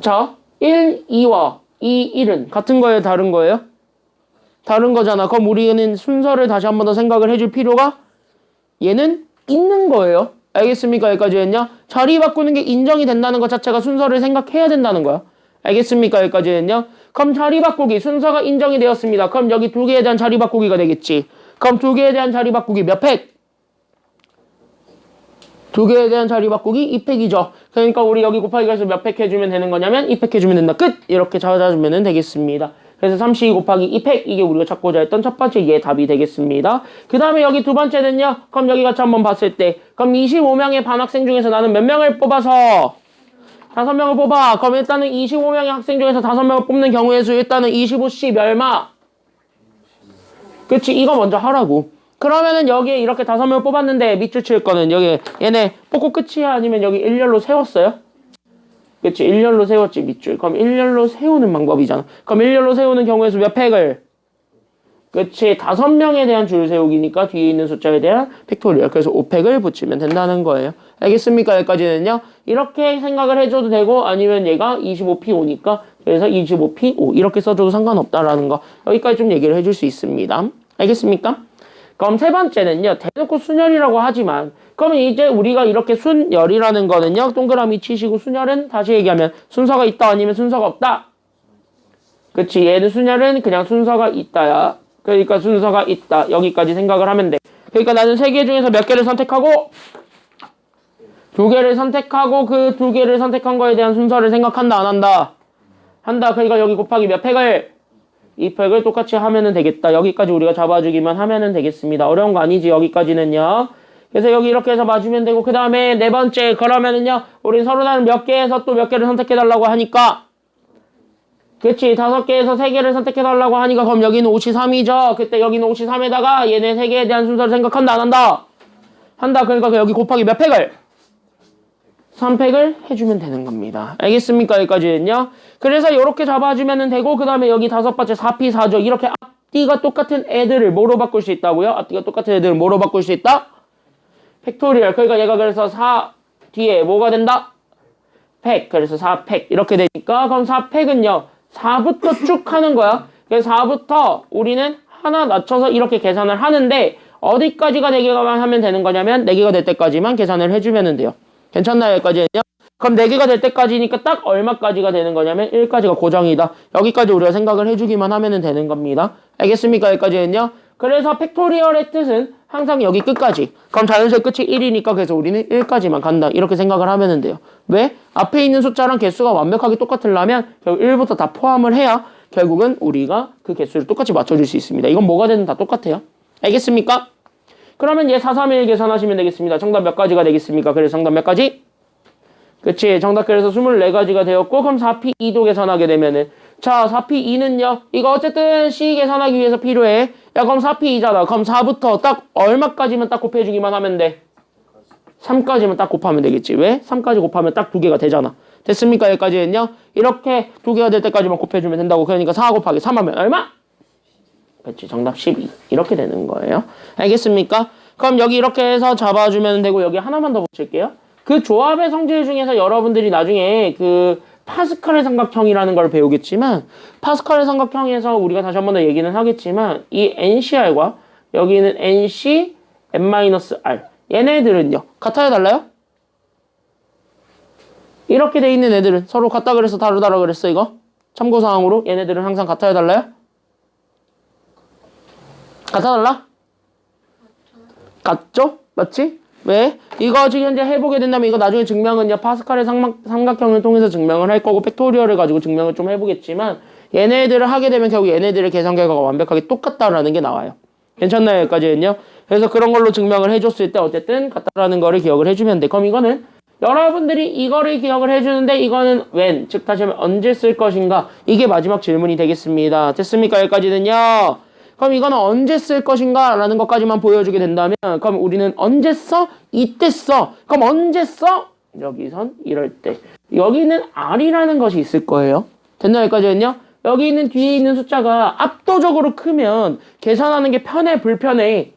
자, 1, 2와 2, 1은 같은 거예요? 다른 거예요? 다른 거잖아. 그럼 우리는 순서를 다시 한 번 더 생각을 해줄 필요가 얘는 있는 거예요. 알겠습니까? 여기까지는요. 자리 바꾸는 게 인정이 된다는 것 자체가 순서를 생각해야 된다는 거야. 알겠습니까? 여기까지는요. 그럼 자리 바꾸기, 순서가 인정이 되었습니다. 그럼 여기 2개에 대한 자리 바꾸기가 되겠지. 그럼 2개에 대한 자리 바꾸기 몇 팩? 2개에 대한 자리 바꾸기 2팩이죠. 그러니까 우리 여기 곱하기가 해서 몇 팩 해주면 되는 거냐면 2팩 해주면 된다. 끝! 이렇게 찾아주면 되겠습니다. 그래서 32 곱하기 2팩 이게 우리가 찾고자 했던 첫 번째 얘 답이 되겠습니다. 그 다음에 여기 두 번째는요. 그럼 여기 같이 한번 봤을 때 그럼 25명의 반 학생 중에서 나는 몇 명을 뽑아서 5명을 뽑아. 그럼 일단은 25명의 학생 중에서 5명을 뽑는 경우의 수 일단은 25씩 얼마? 그치 이거 먼저 하라고. 그러면은 여기에 이렇게 5명을 뽑았는데 밑줄 칠 거는 여기 얘네 뽑고 끝이야 아니면 여기 일렬로 세웠어요? 그치 일렬로 세웠지 밑줄. 그럼 일렬로 세우는 방법이잖아. 그럼 일렬로 세우는 경우에서 몇 팩을? 그치 5명에 대한 줄 세우기니까 뒤에 있는 숫자에 대한 팩토리얼. 그래서 5팩을 붙이면 된다는 거예요. 알겠습니까? 여기까지는요. 이렇게 생각을 해줘도 되고 아니면 얘가 25P5니까 그래서 25P5 이렇게 써줘도 상관없다라는 거 여기까지 좀 얘기를 해줄 수 있습니다. 알겠습니까? 그럼 세 번째는요. 대놓고 순열이라고 하지만 그러면 이제 우리가 이렇게 순열이라는 거는요. 동그라미 치시고 순열은 다시 얘기하면 순서가 있다 아니면 순서가 없다. 그치 얘는 순열은 그냥 순서가 있다야. 그러니까 순서가 있다. 여기까지 생각을 하면 돼. 그러니까 나는 3개 중에서 몇 개를 선택하고 2개를 선택하고 그 2개를 선택한 거에 대한 순서를 생각한다 안 한다? 한다. 그러니까 여기 곱하기 몇 팩을? 2팩을 똑같이 하면은 되겠다. 여기까지 우리가 잡아주기만 하면은 되겠습니다. 어려운 거 아니지 여기까지는요. 그래서 여기 이렇게 해서 맞으면 되고 그 다음에 네 번째 그러면은요. 우리 서로 다른 몇 개에서 또 몇 개를 선택해달라고 하니까 그치 5개에서 3개를 선택해달라고 하니까 그럼 여기는 5C3이죠. 그때 여기는 5C3에다가 얘네 3개에 대한 순서를 생각한다 안 한다? 한다. 그러니까 여기 곱하기 몇 팩을? 3팩을 해주면 되는 겁니다. 알겠습니까? 여기까지는요. 그래서 이렇게 잡아주면 되고 그 다음에 여기 5번째 4P4죠. 이렇게 앞뒤가 똑같은 애들을 뭐로 바꿀 수 있다고요? 앞뒤가 똑같은 애들을 뭐로 바꿀 수 있다? 팩토리얼. 그러니까 얘가 그래서 4 뒤에 뭐가 된다? 팩. 그래서 4팩 이렇게 되니까 그럼 4팩은요. 4부터 쭉 하는 거야. 그래서 4부터 우리는 하나 낮춰서 이렇게 계산을 하는데 어디까지가 4개가 하면 되는 거냐면 4개가 될 때까지만 계산을 해주면 돼요. 괜찮나요? 여기까지는요? 그럼 4개가 될 때까지니까 딱 얼마까지가 되는 거냐면 1까지가 고정이다. 여기까지 우리가 생각을 해주기만 하면 되는 겁니다. 알겠습니까? 여기까지는요? 그래서 팩토리얼의 뜻은 항상 여기 끝까지. 그럼 자연수의 끝이 1이니까 그래서 우리는 1까지만 간다. 이렇게 생각을 하면 돼요. 왜? 앞에 있는 숫자랑 개수가 완벽하게 똑같으려면 결국 1부터 다 포함을 해야 결국은 우리가 그 개수를 똑같이 맞춰줄 수 있습니다. 이건 뭐가 되든 다 똑같아요. 알겠습니까? 그러면 얘 431 계산하시면 되겠습니다. 정답 몇 가지가 되겠습니까? 그래서 정답 몇 가지? 그치 정답 그래서 24가지가 되었고 그럼 4P2도 계산하게 되면은 자 4P2는요 이거 어쨌든 C 계산하기 위해서 필요해. 야 그럼 4P2잖아. 그럼 4부터 딱 얼마까지만 딱 곱해주기만 하면 돼? 3까지만 딱 곱하면 되겠지. 왜? 3까지 곱하면 딱 2개가 되잖아. 됐습니까? 여기까지는요 이렇게 2개가 될 때까지만 곱해주면 된다고. 그러니까 4 곱하기 3 하면 얼마? 그렇지 정답 12 이렇게 되는 거예요. 알겠습니까? 그럼 여기 이렇게 해서 잡아주면 되고 여기 하나만 더 붙일게요. 그 조합의 성질 중에서 여러분들이 나중에 그 파스칼의 삼각형이라는 걸 배우겠지만 파스칼의 삼각형에서 우리가 다시 한 번 더 얘기는 하겠지만 이 NCR과 여기는 NC N-R 얘네들은요 같아요 달라요? 이렇게 돼 있는 애들은 서로 같다 그랬어 다르다라 그랬어 이거? 참고사항으로 얘네들은 항상 같아요 달라요? 같아 달라? 같죠? 맞지? 왜? 이거 지금 현재 해보게 된다면 이거 나중에 증명은요 파스칼의 삼각형을 통해서 증명을 할 거고 팩토리얼을 가지고 증명을 좀 해보겠지만 얘네들을 하게 되면 결국 얘네들의 계산 결과가 완벽하게 똑같다라는 게 나와요. 괜찮나요? 여기까지는요. 그래서 그런 걸로 증명을 해줬을 때 어쨌든 같다라는 거를 기억을 해주면 돼. 그럼 이거는 여러분들이 이거를 기억을 해주는데 이거는 when, 즉 다시 하면 언제 쓸 것인가 이게 마지막 질문이 되겠습니다. 됐습니까? 여기까지는요. 그럼 이거는 언제 쓸 것인가 라는 것까지만 보여주게 된다면 그럼 우리는 언제 써? 이때 써. 그럼 언제 써? 여기선 이럴 때. 여기는 R이라는 것이 있을 거예요. 됐나요? 여기까지는요. 여기 있는 뒤에 있는 숫자가 압도적으로 크면 계산하는 게 편해 불편해?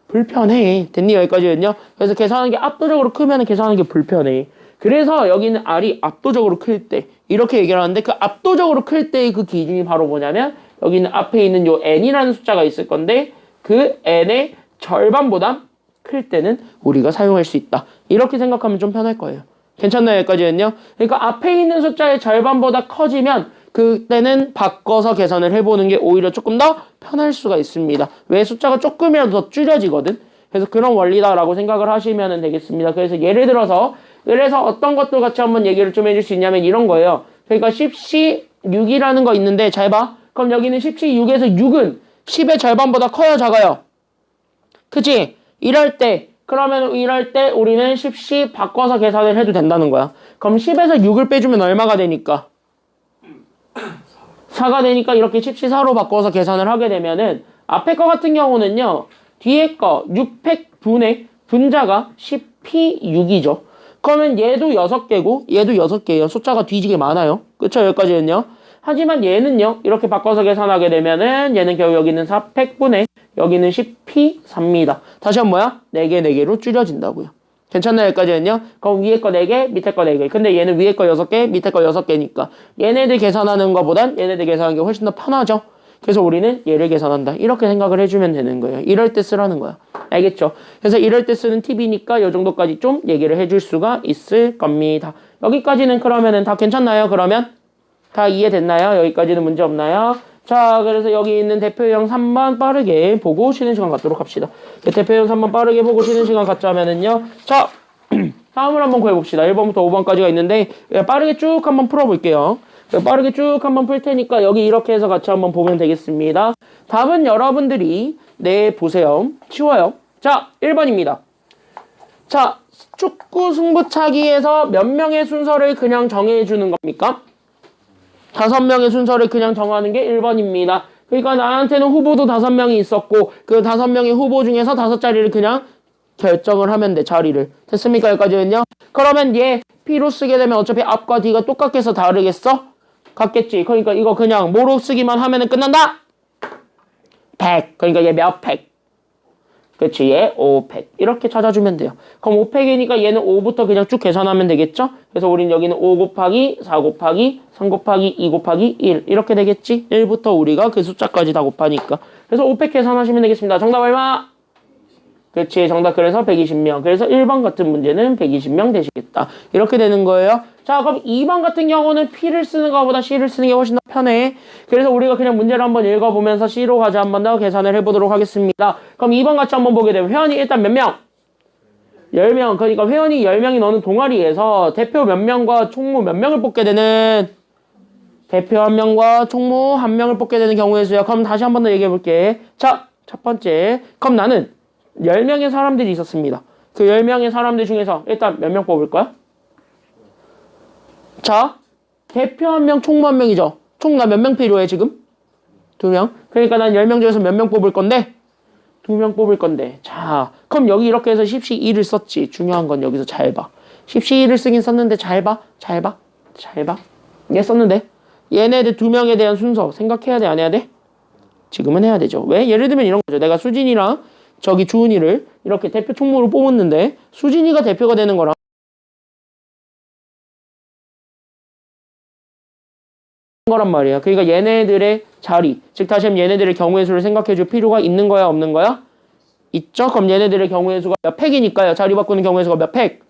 불편해. 됐니? 여기까지는요. 그래서 계산하는 게 압도적으로 크면 계산하는 게 불편해. 그래서 여기는 R이 압도적으로 클 때 이렇게 얘기를 하는데 그 압도적으로 클 때의 그 기준이 바로 뭐냐면 여기는 앞에 있는 요 n이라는 숫자가 있을 건데 그 n의 절반보다 클 때는 우리가 사용할 수 있다. 이렇게 생각하면 좀 편할 거예요. 괜찮나요? 여기까지는요. 그러니까 앞에 있는 숫자의 절반보다 커지면 그때는 바꿔서 계산을 해보는 게 오히려 조금 더 편할 수가 있습니다. 왜? 숫자가 조금이라도 더 줄여지거든. 그래서 그런 원리다라고 생각을 하시면 되겠습니다. 그래서 예를 들어서 그래서 어떤 것들 같이 한번 얘기를 좀 해줄 수 있냐면 이런 거예요. 그러니까 10C 6이라는 거 있는데 잘 봐. 그럼 여기는 10시 6에서 6은 10의 절반보다 커요, 작아요? 그치? 그러면 이럴 때 우리는 10시 바꿔서 계산을 해도 된다는 거야. 그럼 10에서 6을 빼주면 얼마가 되니까? 4가 되니까 이렇게 10시 4로 바꿔서 계산을 하게 되면은 앞에 거 같은 경우는요. 뒤에 거 600분의 분자가 10p 6이죠. 그러면 얘도 6개고 얘도 6개예요. 숫자가 뒤지게 많아요. 그쵸? 여기까지는요. 하지만 얘는요. 이렇게 바꿔서 계산하게 되면은 얘는 결국 여기는 400분의 여기는 10p 4입니다. 다시 한번 뭐야? 4개 4개로 줄여진다고요. 괜찮나요? 여기까지는요. 그럼 위에 거 4개, 밑에 거 4개. 근데 얘는 위에 거 6개, 밑에 거 6개니까 얘네들 계산하는 것보단 얘네들 계산하는 게 훨씬 더 편하죠. 그래서 우리는 얘를 계산한다. 이렇게 생각을 해주면 되는 거예요. 이럴 때 쓰라는 거야. 알겠죠? 그래서 이럴 때 쓰는 팁이니까 이 정도까지 좀 얘기를 해줄 수가 있을 겁니다. 여기까지는 그러면은 다 괜찮나요? 그러면 다 이해됐나요? 여기까지는 문제 없나요? 자, 그래서 여기 있는 대표형 3번 빠르게 보고 쉬는 시간 갖도록 합시다. 대표형 3번 빠르게 보고 쉬는 시간 갖자면은요. 자, 다음을 한번 구해봅시다. 1번부터 5번까지가 있는데 빠르게 쭉 한번 풀어볼게요. 빠르게 쭉 한번 풀 테니까 여기 이렇게 해서 같이 한번 보면 되겠습니다. 답은 여러분들이 보세요. 쉬워요. 자, 1번입니다. 자, 축구 승부차기에서 몇 명의 순서를 그냥 정해주는 겁니까? 5명의 순서를 그냥 정하는 게 1번입니다. 그러니까 나한테는 후보도 5명이 있었고 그 5명의 후보 중에서 5자리를 그냥 결정을 하면 돼. 자리를. 됐습니까? 여기까지는요. 그러면 얘 P로 쓰게 되면 어차피 앞과 뒤가 똑같게 해서 다르겠어? 같겠지. 그러니까 이거 그냥 뭐로 쓰기만 하면은 끝난다? 100. 그러니까 얘 몇 팩? 그치, 얘 5팩. 이렇게 찾아주면 돼요. 그럼 5팩이니까 얘는 5부터 그냥 쭉 계산하면 되겠죠? 그래서 우린 여기는 5 곱하기 4 곱하기 3 곱하기 2 곱하기 1 이렇게 되겠지? 1부터 우리가 그 숫자까지 다 곱하니까. 그래서 5팩 계산하시면 되겠습니다. 정답 얼마? 그치, 정답 그래서 120명. 그래서 1번 같은 문제는 120명 되시겠다. 이렇게 되는 거예요. 자, 그럼 2번 같은 경우는 P를 쓰는 것보다 C를 쓰는 게 훨씬 더 편해. 그래서 우리가 그냥 문제를 한번 읽어보면서 C로 가자 한번 더 계산을 해보도록 하겠습니다. 그럼 2번 같이 한번 보게 되면 회원이 일단 몇 명? 10명. 그러니까 회원이 10명이 너는 동아리에서 대표 몇 명과 총무 몇 명을 뽑게 되는 대표 1명과 총무 1명을 뽑게 되는 경우의 수야. 그럼 다시 한번 더 얘기해 볼게. 자, 첫 번째. 그럼 나는 10명의 사람들이 있었습니다. 그 10명의 사람들 중에서 일단 몇 명 뽑을 거야? 자, 대표 1명, 총무 1명이죠. 총 나 몇 명 필요해 지금? 2명. 그러니까 난 10명 중에서 몇 명 뽑을 건데? 2명 뽑을 건데. 자, 그럼 여기 이렇게 해서 10시 1을 썼지. 중요한 건 여기서 잘 봐. 10시 1을 쓰긴 썼는데 잘 봐. 잘 봐. 잘 봐. 얘 썼는데 얘네들 2명에 대한 순서 생각해야 돼? 안 해야 돼? 지금은 해야 되죠. 왜? 예를 들면 이런 거죠. 내가 수진이랑 저기 주은이를 이렇게 대표 총무로 뽑았는데 수진이가 대표가 되는 거랑 거란 말이야. 그러니까 얘네들의 자리, 즉 다시 한번 얘네들의 경우의 수를 생각해 줄 필요가 있는 거야, 없는 거야? 있죠? 그럼 얘네들의 경우의 수가 몇 팩이니까요. 자리 바꾸는 경우의 수가 몇 팩?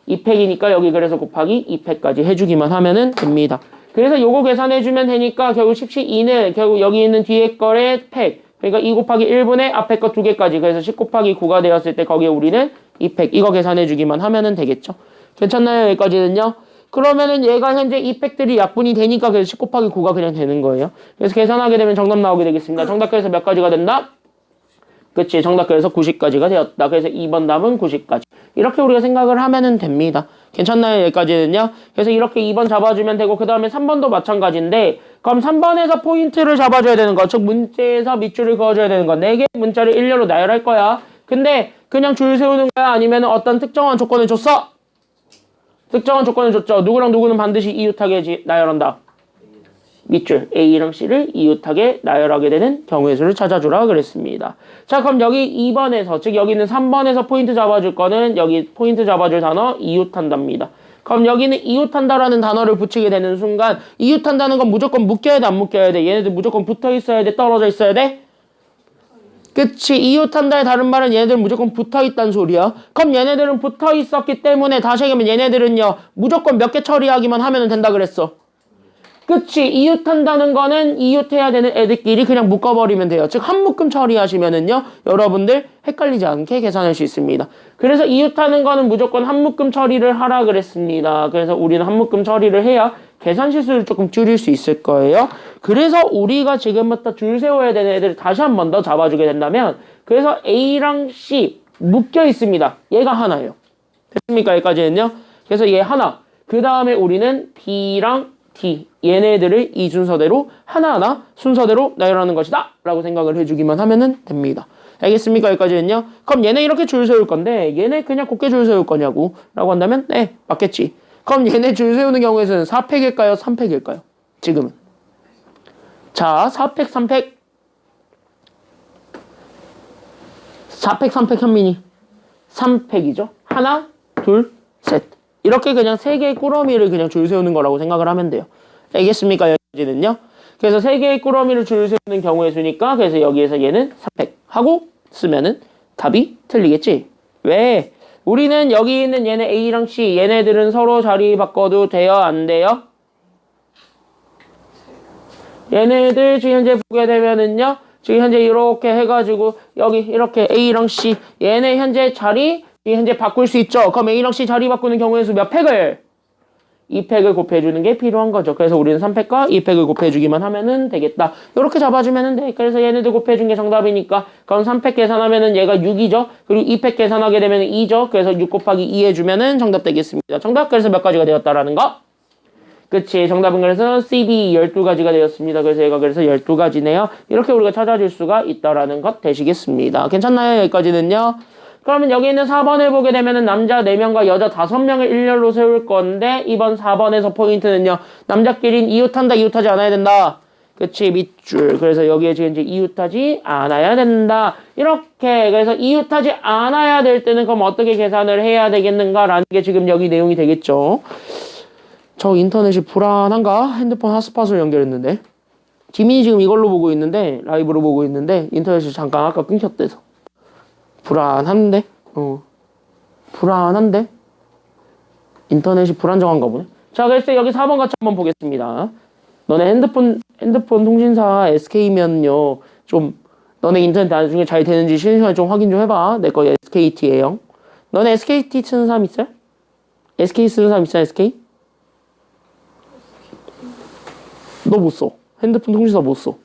2팩이니까 여기 그래서 곱하기 2팩까지 해주기만 하면은 됩니다. 그래서 요거 계산해주면 되니까 결국 10시 2는 결국 여기 있는 뒤에 거의 팩. 그러니까 2 곱하기 1분의 앞에 거 2개까지. 그래서 10 곱하기 9가 되었을 때 거기에 우리는 2팩. 이거 계산해주기만 하면은 되겠죠. 괜찮나요? 여기까지는요? 그러면은 얘가 현재 2팩들이 약분이 되니까 그래서 10 곱하기 9가 그냥 되는 거예요. 그래서 계산하게 되면 정답 나오게 되겠습니다. 정답 그래서 몇 가지가 된다? 그치, 정답 그래서 90까지가 되었다. 그래서 2번 답은 90까지. 이렇게 우리가 생각을 하면은 됩니다. 괜찮나요? 여기까지는요? 그래서 이렇게 2번 잡아주면 되고, 그 다음에 3번도 마찬가지인데, 그럼 3번에서 포인트를 잡아줘야 되는 거, 즉, 문제에서 밑줄을 그어줘야 되는 거, 4개 문자를 일렬로 나열할 거야. 근데, 그냥 줄 세우는 거야? 아니면 어떤 특정한 조건을 줬어? 특정한 조건을 줬죠. 누구랑 누구는 반드시 이웃하게 나열한다. 밑줄 A랑 C를 이웃하게 나열하게 되는 경우의 수를 찾아주라 그랬습니다. 자, 그럼 여기 2번에서 즉 여기는 3번에서 포인트 잡아줄 거는 여기 포인트 잡아줄 단어 이웃한답니다. 그럼 여기는 이웃한다라는 단어를 붙이게 되는 순간 이웃한다는 건 무조건 묶여야 돼, 안 묶여야 돼? 얘네들 무조건 붙어 있어야 돼, 떨어져 있어야 돼? 그치, 이웃한다의 다른 말은 얘네들은 무조건 붙어있다는 소리야. 그럼 얘네들은 붙어있었기 때문에 다시 얘기하면 얘네들은요 무조건 몇 개 처리하기만 하면 된다 그랬어. 그치, 이웃한다는 거는 이웃해야 되는 애들끼리 그냥 묶어버리면 돼요. 즉 한 묶음 처리하시면은요 여러분들 헷갈리지 않게 계산할 수 있습니다. 그래서 이웃하는 거는 무조건 한 묶음 처리를 하라 그랬습니다. 그래서 우리는 한 묶음 처리를 해야 계산 실수를 조금 줄일 수 있을 거예요. 그래서 우리가 지금부터 줄 세워야 되는 애들을 다시 한 번 더 잡아주게 된다면 그래서 A랑 C 묶여 있습니다. 얘가 하나예요. 됐습니까? 여기까지는요. 그래서 얘 하나. 그 다음에 우리는 B랑 D 얘네들을 이 순서대로 하나하나 순서대로 나열하는 것이다 라고 생각을 해주기만 하면 됩니다. 알겠습니까? 여기까지는요. 그럼 얘네 이렇게 줄 세울 건데 얘네 그냥 곱게 줄 세울 거냐고 라고 한다면 네 맞겠지. 그럼 얘네 줄 세우는 경우에는 4팩일까요? 3팩일까요? 지금은 자 4팩 3팩 4팩 3팩 현민이 3팩이죠. 하나 둘 셋 이렇게 그냥 3개의 꾸러미를 그냥 줄 세우는 거라고 생각을 하면 돼요. 알겠습니까? 여기는요. 그래서 3개의 꾸러미를 줄 세우는 경우의 수니까 그래서 여기에서 얘는 3팩 하고 쓰면은 답이 틀리겠지. 왜? 우리는 여기 있는 얘네 A랑 C 얘네들은 서로 자리 바꿔도 돼요? 안 돼요? 얘네들 지금 현재 보게 되면은요. 지금 현재 이렇게 해가지고 여기 이렇게 A랑 C 얘네 현재 자리 현재 바꿀 수 있죠. 그럼 A랑 C 자리 바꾸는 경우의 수 몇 팩을? 2팩을 곱해주는 게 필요한 거죠. 그래서 우리는 3팩과 2팩을 곱해주기만 하면은 되겠다. 이렇게 잡아주면 돼. 그래서 얘네들 곱해준 게 정답이니까 그럼 3팩 계산하면은 얘가 6이죠. 그리고 2팩 계산하게 되면 2죠. 그래서 6 곱하기 2 해주면은 정답 되겠습니다. 정답 그래서 몇 가지가 되었다라는 거? 그치. 정답은 그래서 CB 12가지가 되었습니다. 그래서 얘가 그래서 12가지네요. 이렇게 우리가 찾아줄 수가 있다라는 것 되시겠습니다. 괜찮나요? 여기까지는요. 그러면 여기 있는 4번을 보게 되면은 남자 4명과 여자 5명을 일렬로 세울 건데 이번 4번에서 포인트는요. 남자끼리는 이웃한다, 이웃하지 않아야 된다. 그치, 밑줄. 그래서 여기에 지금 이제 이웃하지 않아야 된다. 이렇게. 그래서 이웃하지 않아야 될 때는 그럼 어떻게 계산을 해야 되겠는가라는 게 지금 여기 내용이 되겠죠. 저 인터넷이 불안한가? 핸드폰 핫스팟으로 연결했는데. 지민이 지금 이걸로 보고 있는데, 라이브로 보고 있는데, 인터넷이 잠깐 아까 끊겼대서. 불안한데? 불안한데? 인터넷이 불안정한가 보네. 자, 그래서 여기 4번 같이 한번 보겠습니다. 너네 핸드폰 통신사 SK면요. 좀, 너네 인터넷 나중에 잘 되는지 쉬는 시간에 좀 확인 좀 해봐. 내 거 SKT예요. 너네 SKT 쓰는 사람 있어요? SK 쓰는 사람 있어요, SK? 너 못 써. 핸드폰 통신사 못 써.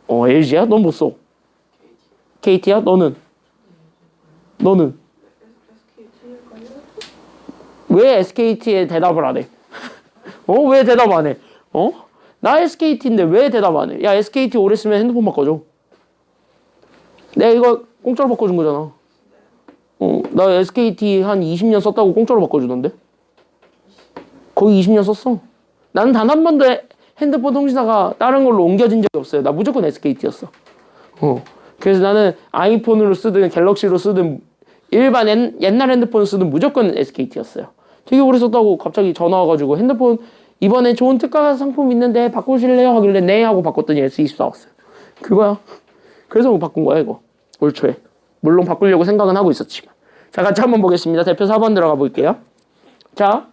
LG야? 넌 못 써. KT야? 너는? 왜 SKT에 대답을 안 해? 왜 대답 안 해? 나 SKT인데 왜 대답 안 해? 야, SKT 오래 쓰면 핸드폰 바꿔줘. 내가 이거 공짜로 바꿔준 거잖아. 나 SKT 한 20년 썼다고 공짜로 바꿔주던데? 거의 20년 썼어. 나는 단 한 번도 핸드폰 통신사가 다른 걸로 옮겨진 적이 없어요. 나 무조건 SKT였어. 그래서 나는 아이폰으로 쓰든 갤럭시로 쓰든 일반 옛날 핸드폰을 쓰든 무조건 SKT였어요. 되게 오래 썼다고 갑자기 전화 와가지고 핸드폰 이번에 좋은 특가 상품 있는데 바꾸실래요? 하길래 네 하고 바꿨더니 S24 왔어요. 그거야. 그래서 뭐 바꾼 거야 이거. 올 초에. 물론 바꾸려고 생각은 하고 있었지만. 자, 같이 한번 보겠습니다. 대표 4번 들어가 볼게요. 자,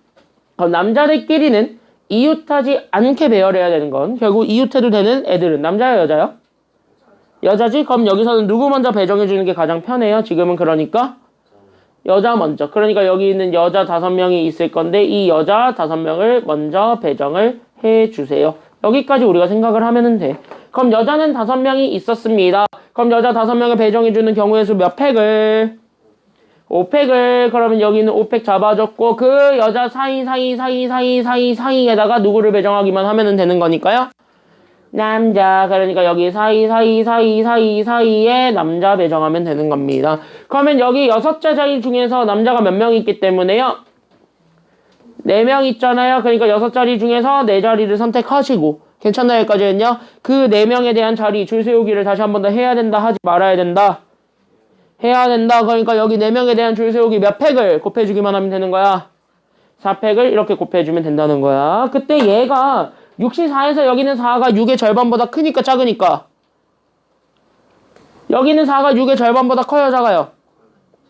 남자들끼리는 이웃하지 않게 배열해야 되는 건 결국 이웃해도 되는 애들은 남자야 여자야? 여자지? 그럼 여기서는 누구 먼저 배정해주는 게 가장 편해요? 지금은 그러니까 여자 먼저. 그러니까 여기 있는 여자 5명이 있을 건데 이 여자 5명을 먼저 배정을 해주세요. 여기까지 우리가 생각을 하면 돼. 그럼 여자는 5명이 있었습니다. 그럼 여자 5명을 배정해주는 경우의 수 몇 팩을? 5팩을 그러면 여기는 5팩 잡아줬고 그 여자 사이에다가 누구를 배정하기만 하면 되는 거니까요. 남자. 그러니까 여기 사이에 남자 배정하면 되는 겁니다. 그러면 여기 6자 자리 중에서 남자가 몇 명 있기 때문에요. 4명 있잖아요. 그러니까 6자리 중에서 4자리를 선택하시고 괜찮나요? 여기까지는요. 그 4명에 대한 자리 줄 세우기를 다시 한 번 더 해야 된다 하지 말아야 된다. 해야 된다. 그러니까 여기 4명에 대한 줄 세우기 몇 팩을 곱해주기만 하면 되는 거야. 4팩을 이렇게 곱해주면 된다는 거야. 그때 얘가 64에서 여기는 4가 6의 절반보다 크니까 작으니까 여기는 4가 6의 절반보다 커요 작아요?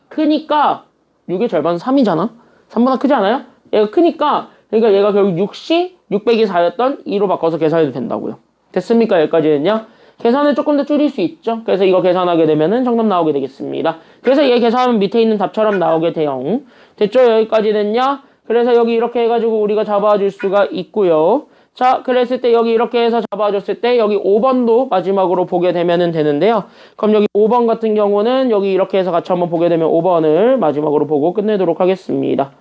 크니까 6의 절반은 3이잖아. 3보다 크지 않아요? 얘가 크니까 그러니까 얘가 결국 6시 600이 4였던 2로 바꿔서 계산해도 된다고요. 됐습니까? 여기까지는요. 계산을 조금 더 줄일 수 있죠. 그래서 이거 계산하게 되면은 정답 나오게 되겠습니다. 그래서 얘 계산하면 밑에 있는 답처럼 나오게 돼요. 됐죠? 여기까지는요. 그래서 여기 이렇게 해가지고 우리가 잡아줄 수가 있고요. 자, 그랬을 때 여기 이렇게 해서 잡아줬을 때 여기 5번도 마지막으로 보게 되면은 되는데요. 그럼 여기 5번 같은 경우는 여기 이렇게 해서 같이 한번 보게 되면 5번을 마지막으로 보고 끝내도록 하겠습니다.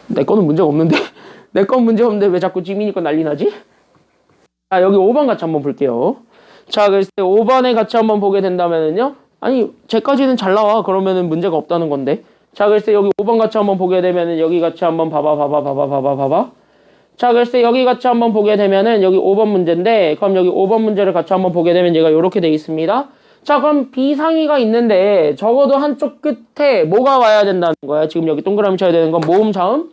내 거는 문제가 없는데? 내 건 문제 없는데 왜 자꾸 지민이 거 난리 나지? 자, 여기 5번 같이 한번 볼게요. 자, 그랬을 때 5번에 같이 한번 보게 된다면은요. 아니, 쟤까지는 잘 나와. 그러면은 문제가 없다는 건데. 자, 그랬을 때 여기 5번 같이 한번 보게 되면은 여기 같이 한번 봐봐. 자, 그래서 여기 같이 한번 보게 되면은 여기 5번 문제인데, 그럼 여기 5번 문제를 같이 한번 보게 되면 얘가 이렇게 돼 있습니다. 자, 그럼 비상이가 있는데 적어도 한쪽 끝에 뭐가 와야 된다는 거야. 지금 여기 동그라미 쳐야 되는 건 모음 자음?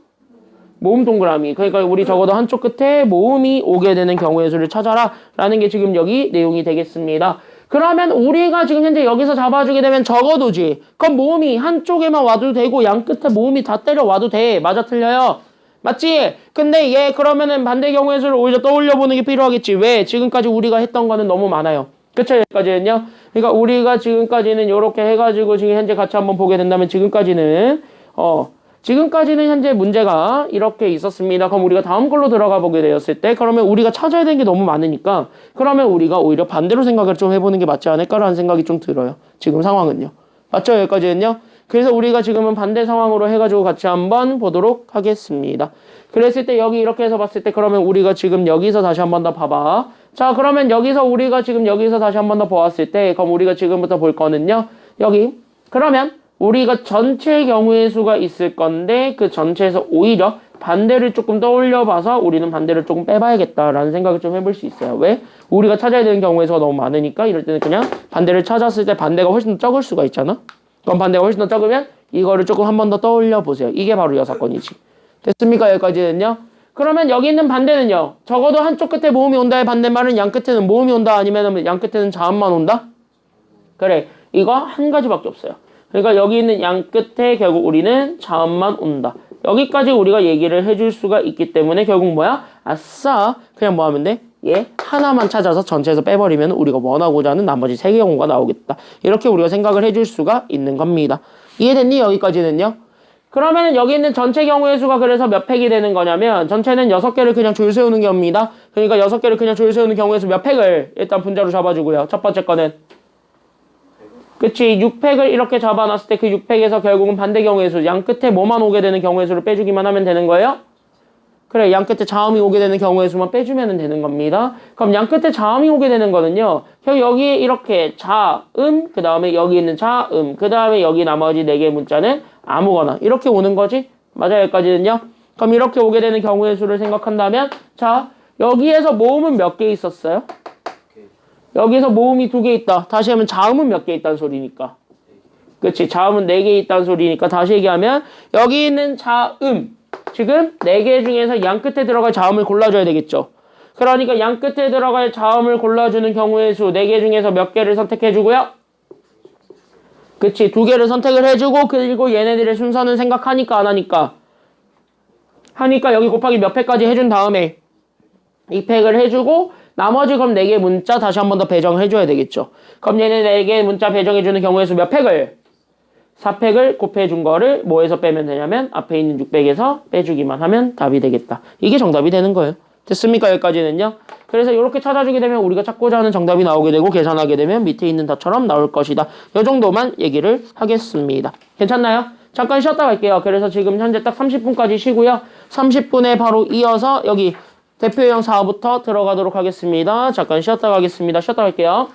모음 동그라미. 그러니까 우리 적어도 한쪽 끝에 모음이 오게 되는 경우의 수를 찾아라 라는 게 지금 여기 내용이 되겠습니다. 그러면 우리가 지금 현재 여기서 잡아주게 되면 적어도지. 그럼 모음이 한쪽에만 와도 되고 양 끝에 모음이 다 때려와도 돼. 맞아 틀려요? 맞지? 근데 얘 그러면은 반대 경우의 수를 오히려 떠올려보는 게 필요하겠지. 왜? 지금까지 우리가 했던 거는 너무 많아요. 그쵸? 여기까지는요? 그러니까 우리가 지금까지는 이렇게 해가지고 지금 현재 같이 한번 보게 된다면 지금까지는 현재 문제가 이렇게 있었습니다. 그럼 우리가 다음 걸로 들어가 보게 되었을 때 그러면 우리가 찾아야 되는 게 너무 많으니까 그러면 우리가 오히려 반대로 생각을 좀 해보는 게 맞지 않을까라는 생각이 좀 들어요. 지금 상황은요. 맞죠? 여기까지는요? 그래서 우리가 지금은 반대 상황으로 해가지고 같이 한번 보도록 하겠습니다. 그랬을 때 여기 이렇게 해서 봤을 때 그러면 우리가 지금 여기서 다시 한번 더 봐봐. 자, 그러면 우리가 지금 여기서 다시 한번 더 보았을 때 그럼 우리가 지금부터 볼 거는요. 여기 그러면 우리가 전체 경우의 수가 있을 건데 그 전체에서 오히려 반대를 조금 떠올려 봐서 우리는 반대를 조금 빼봐야겠다라는 생각을 좀 해볼 수 있어요. 왜? 우리가 찾아야 되는 경우의 수가 너무 많으니까 이럴 때는 그냥 반대를 찾았을 때 반대가 훨씬 더 적을 수가 있잖아. 그럼 반대가 훨씬 더 적으면 이거를 조금 한 번 더 떠올려 보세요. 이게 바로 여사건이지. 됐습니까? 여기까지는요. 그러면 여기 있는 반대는요. 적어도 한쪽 끝에 모음이 온다의 반대말은 양 끝에는 모음이 온다 아니면 양 끝에는 자음만 온다? 그래. 이거 한 가지밖에 없어요. 그러니까 여기 있는 양 끝에 결국 우리는 자음만 온다. 여기까지 우리가 얘기를 해줄 수가 있기 때문에 결국 뭐야? 아싸. 그냥 뭐 하면 돼? 얘 하나만 찾아서 전체에서 빼버리면 우리가 원하고자 하는 나머지 3개 경우가 나오겠다. 이렇게 우리가 생각을 해줄 수가 있는 겁니다. 이해됐니? 여기까지는요? 그러면 여기 있는 전체 경우의 수가 그래서 몇 팩이 되는 거냐면 전체는 6개를 그냥 줄 세우는 경우입니다. 그러니까 6개를 그냥 줄 세우는 경우의 수 몇 팩을 일단 분자로 잡아주고요. 첫 번째 거는 그치 6팩을 이렇게 잡아놨을 때 그 6팩에서 결국은 반대 경우의 수 양 끝에 뭐만 오게 되는 경우의 수를 빼주기만 하면 되는 거예요. 그래, 양 끝에 자음이 오게 되는 경우의 수만 빼주면 되는 겁니다. 그럼 양 끝에 자음이 오게 되는 거는요. 여기에 이렇게 자음, 그 다음에 여기 있는 자음, 그 다음에 여기 나머지 4개의 문자는 아무거나 이렇게 오는 거지. 맞아요, 여기까지는요. 그럼 이렇게 오게 되는 경우의 수를 생각한다면 자, 여기에서 모음은 몇 개 있었어요? 여기서 모음이 2개 있다. 다시 하면 자음은 몇 개 있다는 소리니까. 그치, 자음은 4개 있다는 소리니까 다시 얘기하면 여기 있는 자음 지금 4개 중에서 양 끝에 들어갈 자음을 골라줘야 되겠죠. 그러니까 양 끝에 들어갈 자음을 골라주는 경우의 수 4개 중에서 몇 개를 선택해주고요. 그치, 2개를 선택을 해주고 그리고 얘네들의 순서는 생각하니까 안 하니까? 하니까 여기 곱하기 몇 팩까지 해준 다음에 2팩을 해주고 나머지 그럼 4개 문자 다시 한 번 더 배정을 해줘야 되겠죠. 그럼 얘네 4개 문자 배정해주는 경우의 수 몇 팩을? 4팩을 곱해준 거를 뭐에서 빼면 되냐면 앞에 있는 600에서 빼주기만 하면 답이 되겠다. 이게 정답이 되는 거예요. 됐습니까? 여기까지는요. 그래서 이렇게 찾아주게 되면 우리가 찾고자 하는 정답이 나오게 되고 계산하게 되면 밑에 있는 답처럼 나올 것이다. 이 정도만 얘기를 하겠습니다. 괜찮나요? 잠깐 쉬었다 갈게요. 그래서 지금 현재 딱 30분까지 쉬고요. 30분에 바로 이어서 여기 대표형 4부터 들어가도록 하겠습니다. 잠깐 쉬었다 가겠습니다. 쉬었다 갈게요.